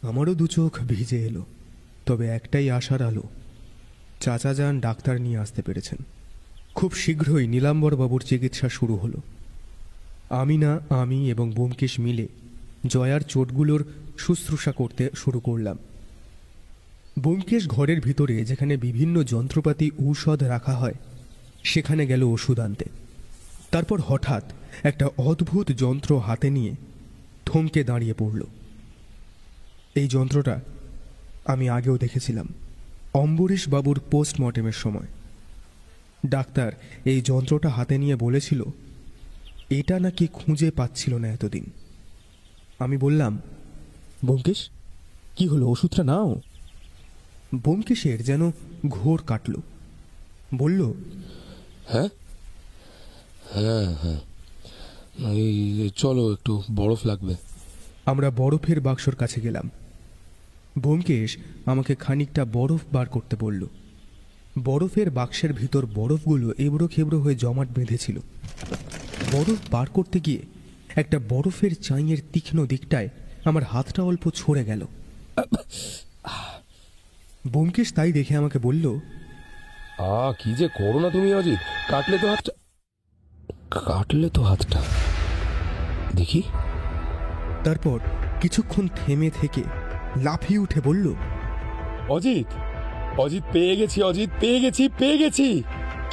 আমারও দু চোখ ভিজে এলো। তবে একটাই আশার আলো, চাচা যান ডাক্তার নিয়ে আসতে পেরেছেন। খুব শীঘ্রই নীলাম্বরবাবুর চিকিৎসা শুরু হলো। আমি এবং ব্যোমকেশ মিলে জয়ার চোটগুলোর শুশ্রূষা করতে শুরু করলাম। ব্যোমকেশ ঘরের ভিতরে যেখানে বিভিন্ন যন্ত্রপাতি ঔষধ রাখা হয় সেখানে গেল ওষুধ আনতে। তারপর হঠাৎ একটা অদ্ভুত যন্ত্র হাতে নিয়ে থমকে দাঁড়িয়ে পড়ল। এই যন্ত্রটা আমি আগেও দেখেছিলাম অম্বরীশ বাবুর পোস্টমর্টেমের সময়। ডাক্তার এই যন্ত্রটা হাতে নিয়ে বলেছিল এটা নাকি খুঁজে পাচ্ছিল না এতদিন। আমি বললাম, ব্যোমকেশ, কি হলো, ওষুধটা নাও। ব্যোমকেশের যেন ঘোর কাটল। বলল, হ্যাঁ হ্যাঁ হ্যাঁ, এই চলো, একটু বরফ লাগবে। আমরা বরফের বাক্সর কাছে গেলাম। ব্যোমকেশ আমাকে খানিকটা বরফ বার করতে বলল। বরফের বাক্সের ভিতর বরফগুলো এবড়ো খেবড়ো হয়ে জমাট বেঁধেছিল। বরফ বার করতে গিয়ে একটা বরফের চাইয়ের তীক্ষ্ণ দিকটায় আমার হাতটা অল্প ছড়ে গেল। ব্যোমকেশ তাই দেখে আমাকে বলল, কি যে করো না তুমি অজিত, কাটলে তো হাতটা দেখি। তারপর কিছুক্ষণ থেমে থেকে লাফিয়ে উঠে বলল, অজিত পেয়ে গেছি।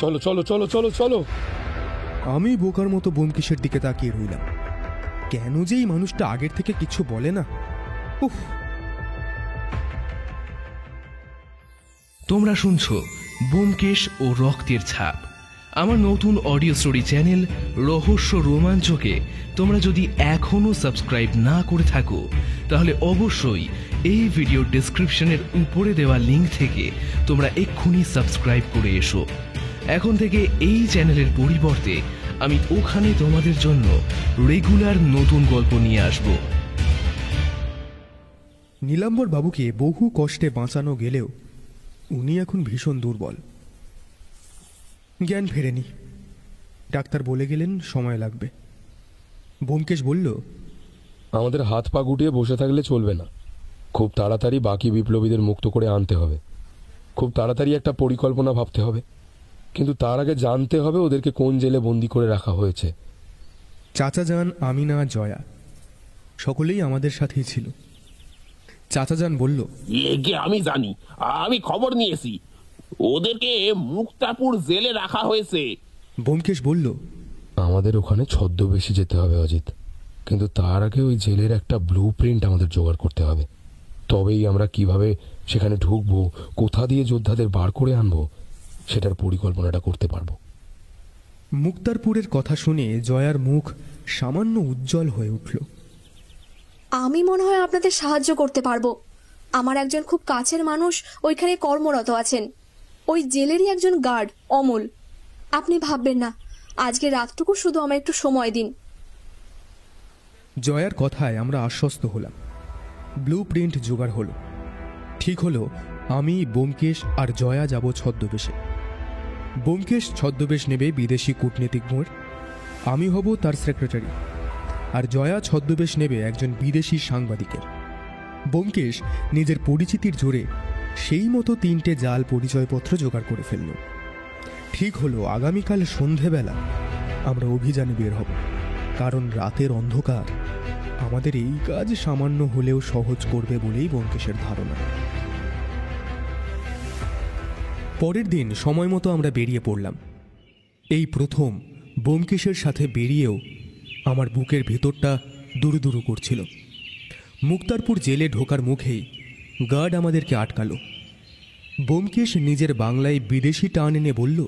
চলো চলো চলো চলো চলো। আমি বোকার মতো ব্যোমকেশের দিকে তাকিয়ে রইলাম। কেন যে এই মানুষটা আগের থেকে কিছু বলে না। উফ। তোমরা শুনছো ব্যোমকেশ ও রক্তের ছাপ, আমার নতুন অডিও স্টোরি চ্যানেল রহস্য রোমাঞ্চকে তোমরা যদি এখনো সাবস্ক্রাইব না করে থাকো তাহলে অবশ্যই এই ভিডিও ডেসক্রিপশনের উপরে দেওয়া লিঙ্ক থেকে তোমরা এক্ষুনি সাবস্ক্রাইব করে এসো। এখন থেকে এই চ্যানেলের পরিবর্তে আমি ওখানে তোমাদের জন্য রেগুলার নতুন গল্প নিয়ে আসব। নীলাম্বর বাবুকে বহু কষ্টে বাঁচানো গেলেও উনি এখন ভীষণ দুর্বল, জ্ঞান ফেরেনি। ডাক্তার বলে গেলেন সময় লাগবে। ব্যোমকেশ বলল, আমাদের হাত পা গুটিয়ে বসে থাকলে চলবে না। খুব তাড়াতাড়ি বাকি বিপ্লবীদের মুক্ত করে আনতে হবে। খুব তাড়াতাড়ি একটা পরিকল্পনা ভাবতে হবে, কিন্তু তার আগে জানতে হবে ওদেরকে কোন জেলে বন্দি করে রাখা হয়েছে। চাচা যান, আমিনা, জয়া সকলেই আমাদের সাথেই ছিল। চাচা যান বলল, আমি জানি, আমি খবর নিয়েছি, ওদেরকে মুক্তাপুর জেলে রাখা হয়েছে। ব্যোমকেশ বলল, আমাদের ওখানে ছদ্মবেশে যেতে হবে অজিত, কিন্তু তার আগে ওই জেলের একটা ব্লু প্রিন্ট আমাদের জোগাড় করতে হবে। তবেই আমরা কিভাবে সেখানে ঢুকবো, কোথা দিয়ে যোদ্ধাদের বার করে আনবো, সেটার পরিকল্পনাটা করতে পারবো। মুক্তারপুরের কথা শুনে জয়ার মুখ সামান্য উজ্জ্বল হয়ে উঠল। আমি মনে হয় আপনাদের সাহায্য করতে পারবো। আমার একজন খুব কাছের মানুষ ওইখানে কর্মরত আছেন, ওই জেলেরই একজন গার্ড, অমল। আপনি ভাববেন না, আজকে রাতটুকু শুধু আমার একটু সময় দিন। জয়ার কথায় আমরা আশ্বস্ত হলাম। ব্লু প্রিন্ট জোগাড় হলো। ঠিক হলো আমি, ব্যোমকেশ আর জয়া যাব ছদ্মবেশে। ব্যোমকেশ ছদ্মবেশ নেবে বিদেশি কূটনীতিজ্ঞর, আমি হব তার সেক্রেটারি, আর জয়া ছদ্মবেশ নেবে একজন বিদেশি সাংবাদিকের। ব্যোমকেশ নিজের পরিচিতির জোরে সেই মতো 3টে জাল পরিচয়পত্র জোগাড় করে ফেলল। ঠিক হলো আগামীকাল সন্ধেবেলা আমরা অভিযানে বের হব, কারণ রাতের অন্ধকার আমাদের এই কাজ সামান্য হলেও সহজ করবে বলেই ব্যোমকেশের ধারণা। পরের দিন সময় মতো আমরা বেরিয়ে পড়লাম। এই প্রথম ব্যোমকেশের সাথে বেরিয়েও আমার বুকের ভেতরটা দুরু দুরু করছিল। মুক্তারপুর জেলে ঢোকার মুখেই গার্ড আমাদেরকে আটকালো। ব্যোমকেশ নিজের বাংলায় বিদেশি টান এনে বলল,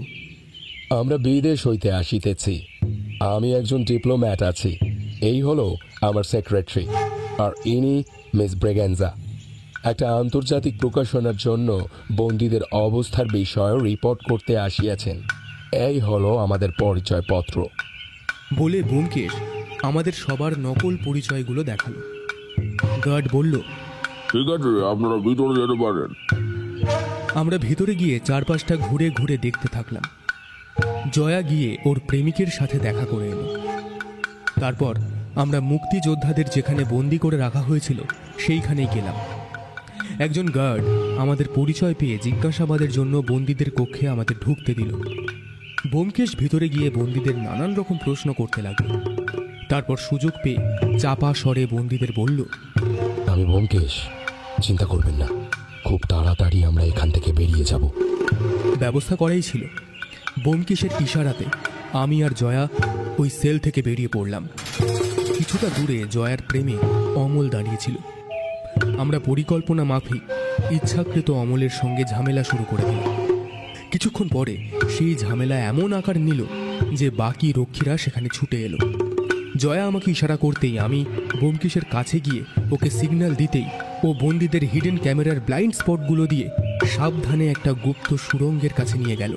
আমরা বিদেশ হইতে আসিতেছি, আমি একজন ডিপ্লোম্যাট আছি, এই হলো আমার সেক্রেটারি, আর ইনি মিস ব্রেগেনজা। একটা আন্তর্জাতিক প্রকাশনার জন্য বন্দীদের অবস্থার বিষয়ে রিপোর্ট করতে আসিয়াছেন। এই হলো আমাদের পরিচয়পত্র। বলে ব্যোমকেশ আমাদের সবার নকল পরিচয়গুলো দেখালো। গার্ড বলল, ঠিক আছে, আপনারা ভিতরে যেতে পারেন। আমরা ভিতরে গিয়ে চারপাশটা ঘুরে ঘুরে দেখতে থাকলাম। জয়া গিয়ে ওর প্রেমিকের সাথে দেখা করে এলো। তারপর আমরা মুক্তিযোদ্ধাদের যেখানে বন্দি করে রাখা হয়েছিল সেইখানেই গেলাম। একজন গার্ড আমাদের পরিচয় পেয়ে জিজ্ঞাসাবাদের জন্য বন্দীদের কক্ষে আমাদের ঢুকতে দিল। ব্যোমকেশ ভিতরে গিয়ে বন্দীদের নানান রকম প্রশ্ন করতে লাগলো। তারপর সুযোগ পেয়ে চাপা স্বরে বন্দীদের বলল, আমি ব্যোমকেশ, চিন্তা করবেন না, খুব তাড়াতাড়ি আমরা এখান থেকে বেরিয়ে যাব। ব্যবস্থা করাই ছিল। ব্যোমকেশের ইশারাতে আমি আর জয়া ওই সেল থেকে বেরিয়ে পড়লাম। কিছুটা দূরে জয়ার প্রেমে অমল দাঁড়িয়েছিল। আমরা পরিকল্পনা মাফিক ইচ্ছাকৃত অমলের সঙ্গে ঝামেলা শুরু করে দিলাম। কিছুক্ষণ পরে সেই ঝামেলা এমন আকার নিল যে বাকি রক্ষীরা সেখানে ছুটে এলো। জয়া আমাকে ইশারা করতেই আমি ব্যোমকেশের কাছে গিয়ে ওকে সিগন্যাল দিতেই ও বন্দীদের হিডেন ক্যামেরার ব্লাইন্ড স্পটগুলো দিয়ে সাবধানে একটা গুপ্ত সুড়ঙ্গের কাছে নিয়ে গেল।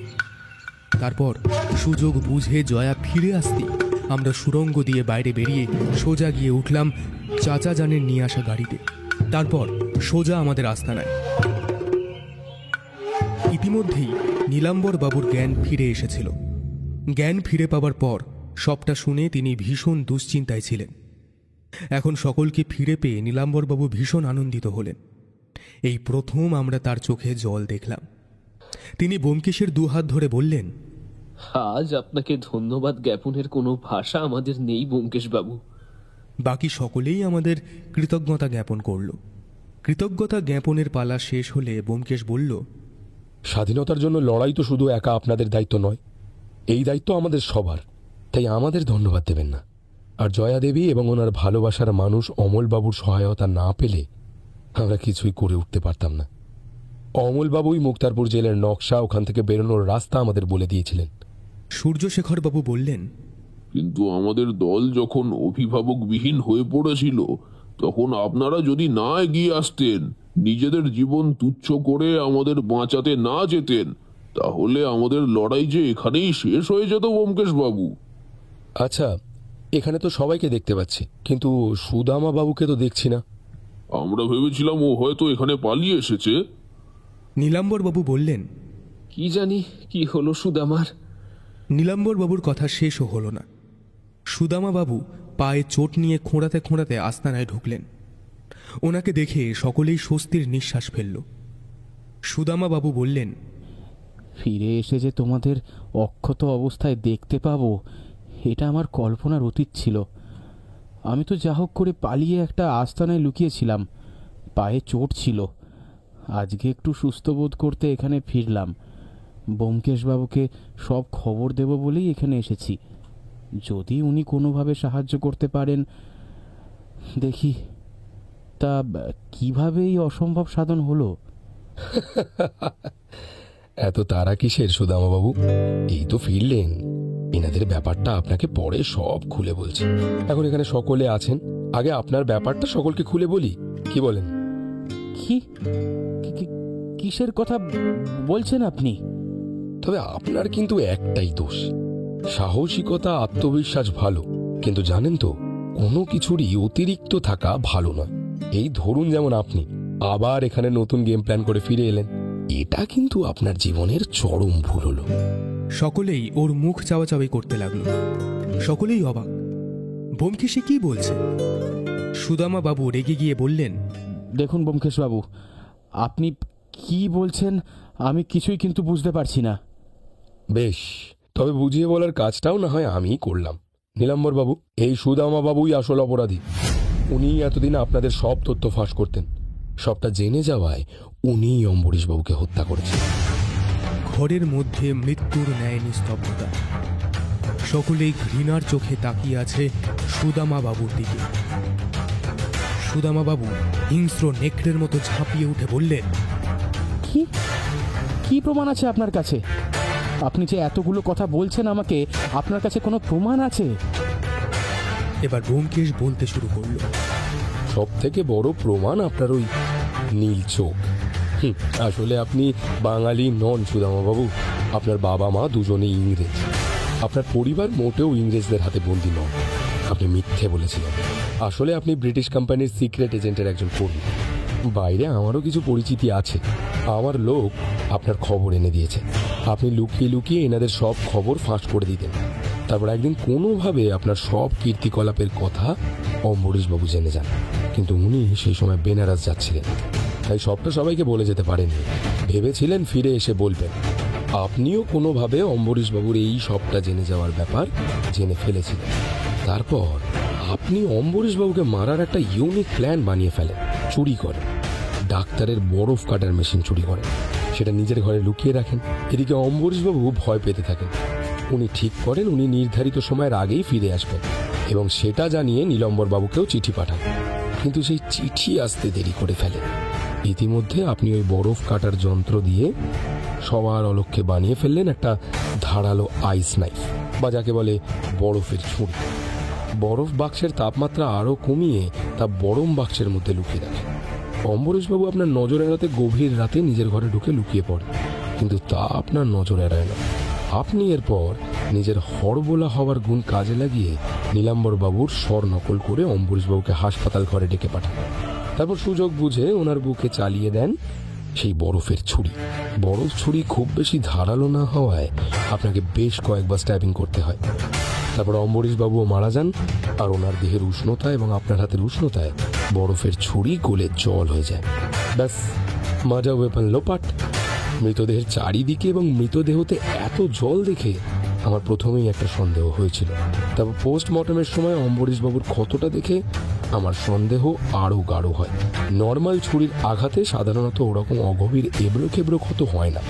তারপর সুযোগ বুঝে জয়া ফিরে আসতেই আমরা সুড়ঙ্গ দিয়ে বাইরে বেরিয়ে সোজা গিয়ে উঠলাম চাচা জানের নিয়ে আসা গাড়িতে। তারপর সোজা আমাদের আস্তানায়। ইতিমধ্যেই নীলাম্বর বাবুর জ্ঞান ফিরে এসেছিল। জ্ঞান ফিরে পাবার পর সবটা শুনে তিনি ভীষণ দুশ্চিন্তায় ছিলেন। এখন সকলকে ফিরে পেয়ে নীলাম্বরবাবু ভীষণ আনন্দিত হলেন। এই প্রথম আমরা তার চোখে জল দেখলাম। তিনি ব্যোমকেশের দুহাত ধরে বললেন, আজ আপনাকে ধন্যবাদ জ্ঞাপনের কোনো ভাষা আমাদের নেই ব্যোমকেশ বাবু। বাকি সকলেই আমাদের কৃতজ্ঞতা জ্ঞাপন করল। কৃতজ্ঞতা জ্ঞাপনের পালা শেষ হলে ব্যোমকেশ বলল, স্বাধীনতার জন্য লড়াই তো শুধু একা আপনাদের দায়িত্ব নয়, এই দায়িত্ব আমাদের সবার, তাই আমাদের ধন্যবাদ দেবেন না। আর জয়া দেবী এবং ওনার ভালোবাসার মানুষ অমলবাবুর সহায়তা না পেলে আমরা কিছুই করে উঠতে পারতাম না। অমলবাবুই মুক্তারপুর জেলের নকশা, ওখান থেকে বেরোনোর রাস্তা আমাদের বলে দিয়েছিলেন। সূর্যশেখরবাবু বললেন, কিন্তু আমাদের দল যখন অভিভাবকবিহীন হয়ে পড়েছিল, তখন আপনারা যদি না এগিয়ে আসতেন, নিজেদের জীবন তুচ্ছ করে আমাদের বাঁচাতে না যেতেন, তাহলে আমাদের লড়াই যে এখানেই শেষ হয়ে যেত ব্যোমকেশ বাবু। আচ্ছা, এখানে তো সবাইকে দেখতে পাচ্ছি, কিন্তু সুদামা বাবুকে তো দেখছি না। আমরা ভেবেছিলাম ও হয়তো এখানে পালিয়ে এসেছে। নীলাম্বরবাবু বললেন, কি জানি কি হলো সুদামার। নীলাম্বরবাবুর কথা শেষও হলো না। সুদামাবাবু পায়ে চোট নিয়ে খোঁড়াতে খোঁড়াতে আস্তানায় ঢুকলেন। ওনাকে দেখে সকলেই স্বস্তির নিঃশ্বাস ফেলল। সুদামাবাবু বললেন, ফিরে এসে যে তোমাদের অক্ষত অবস্থায় দেখতে পাবো, এটা আমার কল্পনার অতীত ছিল। আমি তো যা হোক করে পালিয়ে একটা আস্তানায় লুকিয়েছিলাম, পায়ে চোট ছিল। আজকে একটু সুস্থ বোধ করতে এখানে ফিরলাম। ব্যোমকেশবাবুকে সব খবর দেব বলেই এখানে এসেছি। যদি উনি কোনোভাবে সাহায্য করতে পারেন দেখি। তা কিভাবে এই অসম্ভব সাধন হলো? এত তারা কিসের সুদামাবাবু? এই তো ফিরলেন, এনাদের ব্যাপারটা আপনাকে পরে সব খুলে বলছি। এখন এখানে সকলে আছেন, আগে আপনার ব্যাপারটা সকলকে খুলে বলি, কি বলেন? কিসের কথা বলছেন আপনি? তবে আপনার কিন্তু একটাই দোষ, সাহসিকতা, আত্মবিশ্বাস ভালো, কিন্তু জানেন তো, কোনো কিছুরই অতিরিক্ত থাকা ভালো নয়। এই ধরুন, যেমন আপনি আবার এখানে নতুন গেম প্ল্যান করে ফিরে এলেন, এটা কিন্তু আপনার জীবনের চরম ভুল হলো। সকলেই ওর মুখ চাওয়াচাওয়ি করতে লাগলো। সকলেই অবাক, ব্যোমকেশ কি বলছে? সুদামা বাবু রেগে গিয়ে বললেন, দেখুন ব্যোমকেশ বাবু, আপনি কি বলছেন আমি কিছুই কিন্তু বুঝতে পারছি না। বেশ, তবে বুঝিয়ে বলার কাজটাও না হয় আমিই করলাম। নীলাম্বর বাবু, এই সুদামা বাবুই আসল অপরাধী। উনি এতদিন আপনাদের সব তথ্য ফাঁস করতেন। সবটা জেনে যাওয়ায় উনিই অম্বরীশ বাবুকে হত্যা করেছেন। ঘরের মধ্যে মৃত্যুর ন্যায় নিস্তব্ধতা। সকলেই ঘৃণার চোখে তাকিয়ে আছে সুদামা বাবুর দিকে। সুদামা বাবু হিংস্র নেকড়ের মতো ঝাঁপিয়ে উঠে বললেন, কি কি প্রমাণ আছে আপনার কাছে? আপনি যে এতগুলো কথা বলছেন আমাকে, আপনার কাছে কোনো প্রমাণ আছে? এবার ব্যোমকেশ বলতে শুরু করলো, সব থেকে বড় প্রমাণ আপনার ওই নীল চোখ। আসলে আপনি বাঙালি নন সুদামাবাবু। আপনার বাবা মা দুজনেই ইংরেজ। আপনার পরিবার মোটেও ইংরেজদের হাতে বন্দী নন। আপনি মিথ্যে বলেছিলেন। আসলে আপনি ব্রিটিশ কোম্পানির সিক্রেট এজেন্টের একজন কর্মী। বাইরে আমারও কিছু পরিচিতি আছে। আমার লোক আপনার খবর এনে দিয়েছে। আপনি লুকিয়ে লুকিয়ে এনাদের সব খবর ফাঁস করে দিতেন। তারপর একদিন কোনোভাবে আপনার সব কীর্তিকলাপের কথা অম্বরীশবাবু জেনে যান। কিন্তু উনি সেই সময় বেনারস যাচ্ছিলেন, তাই সবটা সবাইকে বলে যেতে পারেননি। ভেবেছিলেন ফিরে এসে বলবেন। আপনিও কোনোভাবে অম্বরীশবাবুর এই সবটা জেনে যাওয়ার ব্যাপার জেনে ফেলেছিলেন। তারপর আপনি অম্বরীশবাবুকে মারার একটা ইউনিক প্ল্যান বানিয়ে ফেলেন। চুরি করেন, ডাক্তারের বরফ কাটার মেশিন চুরি করেন, সেটা নিজের ঘরে লুকিয়ে রাখেন। এদিকে অম্বরীশবাবু ভয় পেতে থাকেন। উনি ঠিক করেন উনি নির্ধারিত সময়ের আগেই ফিরে আসবেন এবং সেটা জানিয়ে নীলম্বর বাবুকেও চিঠি পাঠান। কিন্তু সেই চিঠি আসতে দেরি করে ফেলে। ইতিমধ্যে আপনি ওই বরফ কাটার যন্ত্র দিয়ে সবার অলক্ষ্যে বানিয়ে ফেললেন একটা ধারালো আইস নাইফ, বা যাকে বলে বরফের ছুরি। বরফ বাক্সের তাপমাত্রা আরও কমিয়ে তা গরম বাক্সের মধ্যে লুকিয়ে রাখেন। অম্বরীশবাবু আপনার নজর এড়াতে গভীর রাতে নিজের ঘরে ঢুকে লুকিয়ে পড়ে, কিন্তু তা আপনার নজর এড়ায় না। আপনি এরপর নিজের হড়বোলা হওয়ার গুণ কাজে লাগিয়ে নীলাম্বর বাবুর স্বর নকল করে অম্বরীশবাবুকে হাসপাতাল ঘরে ডেকে পাঠান। তারপর সুযোগ বুঝে ওনার বুকে চালিয়ে দেন সেই বরফের ছুরি। বরফ ছুরি খুব বেশি ধারালো না হওয়ায় আপনাকে বেশ কয়েকবার স্ট্যাবিং করতে হয়। তারপর অম্বরীশবাবুও মারা যান, আর ওনার দেহের উষ্ণতা এবং আপনার হাতের উষ্ণতায় বরফের ছুরি গলে জল হয়ে যায়। ব্যাস, মার্ডার ওয়েপন লোপাট। মৃতদেহের চারিদিকে এবং মৃতদেহতে এত জল দেখে আমার প্রথমেই একটা সন্দেহ হয়েছিল। তারপর পোস্টমর্টমের সময় অম্বরীশবাবুর ক্ষতটা দেখে আমার সন্দেহ আরও গাঢ় হয়। নর্মাল ছুরির আঘাতে সাধারণত ওরকম অগভীর এবড়ো খেবড়ো ক্ষত হয় না,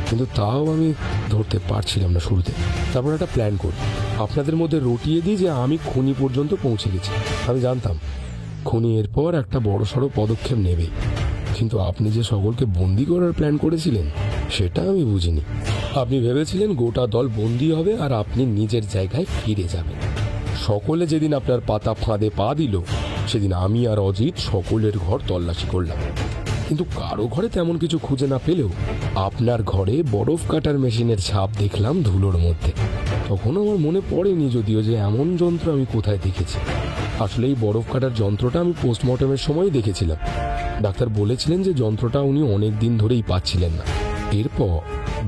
কিন্তু তাও আমি ধরতে পারছিলাম না শুরুতে। তারপর একটা প্ল্যান করি, আপনাদের মধ্যে রটিয়ে দিই যে আমি খুনি পর্যন্ত পৌঁছে গেছি। আমি জানতাম খুনি এরপর একটা বড়সড় পদক্ষেপ নেবে, কিন্তু আপনি যে সকলকে বন্দি করার প্ল্যান করেছিলেন সেটা আমি বুঝিনি। আপনি ভেবেছিলেন গোটা দল বন্দি হবে আর আপনি নিজের জায়গায় ফিরে যাবেন। সকলে যেদিন আপনার পাতা ফাঁদে পা দিল সেদিন আমি আর অজিত সকলের ঘর তল্লাশি করলাম, কিন্তু কারো ঘরে তেমন কিছু খুঁজে না পেলেও আপনার ঘরে বরফ কাটার মেশিনের ছাপ দেখলাম ধুলোর মধ্যে। তখন আমার মনে পড়েনি যদিও যে এমন যন্ত্র আমি কোথায় দেখেছি। আসলে এই বরফ কাটার যন্ত্রটা আমি পোস্টমর্টমের সময় দেখেছিলাম। ডাক্তার বলেছিলেন যে যন্ত্রটা উনি অনেক দিন ধরেই পাচ্ছিলেন না। এরপর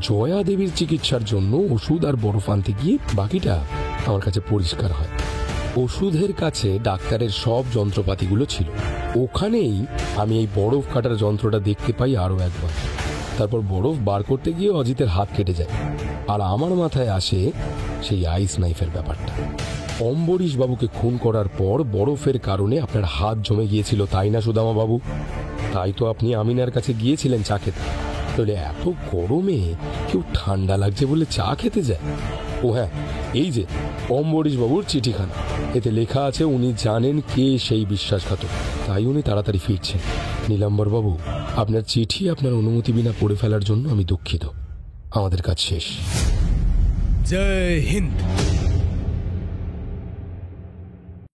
জয়া দেবীর চিকিৎসার জন্য ওষুধ আর বরফ আনতে গিয়ে বাকিটা আমার কাছে পরিষ্কার হয়। ওষুধের কাছে ডাক্তারের সব যন্ত্রপাতিগুলো ছিল। ওখানেই আমি এই বরফ কাটার যন্ত্রটা দেখতে পাই আরও একবার। তারপর বরফ বার করতে গিয়ে অজিতের হাত কেটে যায়, আর আমার মাথায় আসে সেই আইস নাইফের ব্যাপারটা। অম্বরীশ বাবুকে খুন করার পর বরফের কারণে আপনার হাত জমে গিয়েছিল, তাই না সুদামা বাবু? তাই তো আপনি আমিনার কাছে গিয়েছিলেন চা খেতে। তাহলে এত গরমে কেউ ঠান্ডা লাগছে বলে চা খেতে যায়? ও হ্যাঁ, এই যে অম্বরীশ বাবুর চিঠিখানা, এতে লেখা আছে উনি জানেন কে সেই বিশ্বাসঘাতক, তাই উনি তাড়াতাড়ি ফিরছেন। নীলাম্বর বাবু, আপনার চিঠি আপনার অনুমতি বিনা পড়ে ফেলার জন্য আমি দুঃখিত। আমাদের কাজ শেষ। জয় হিন্দ।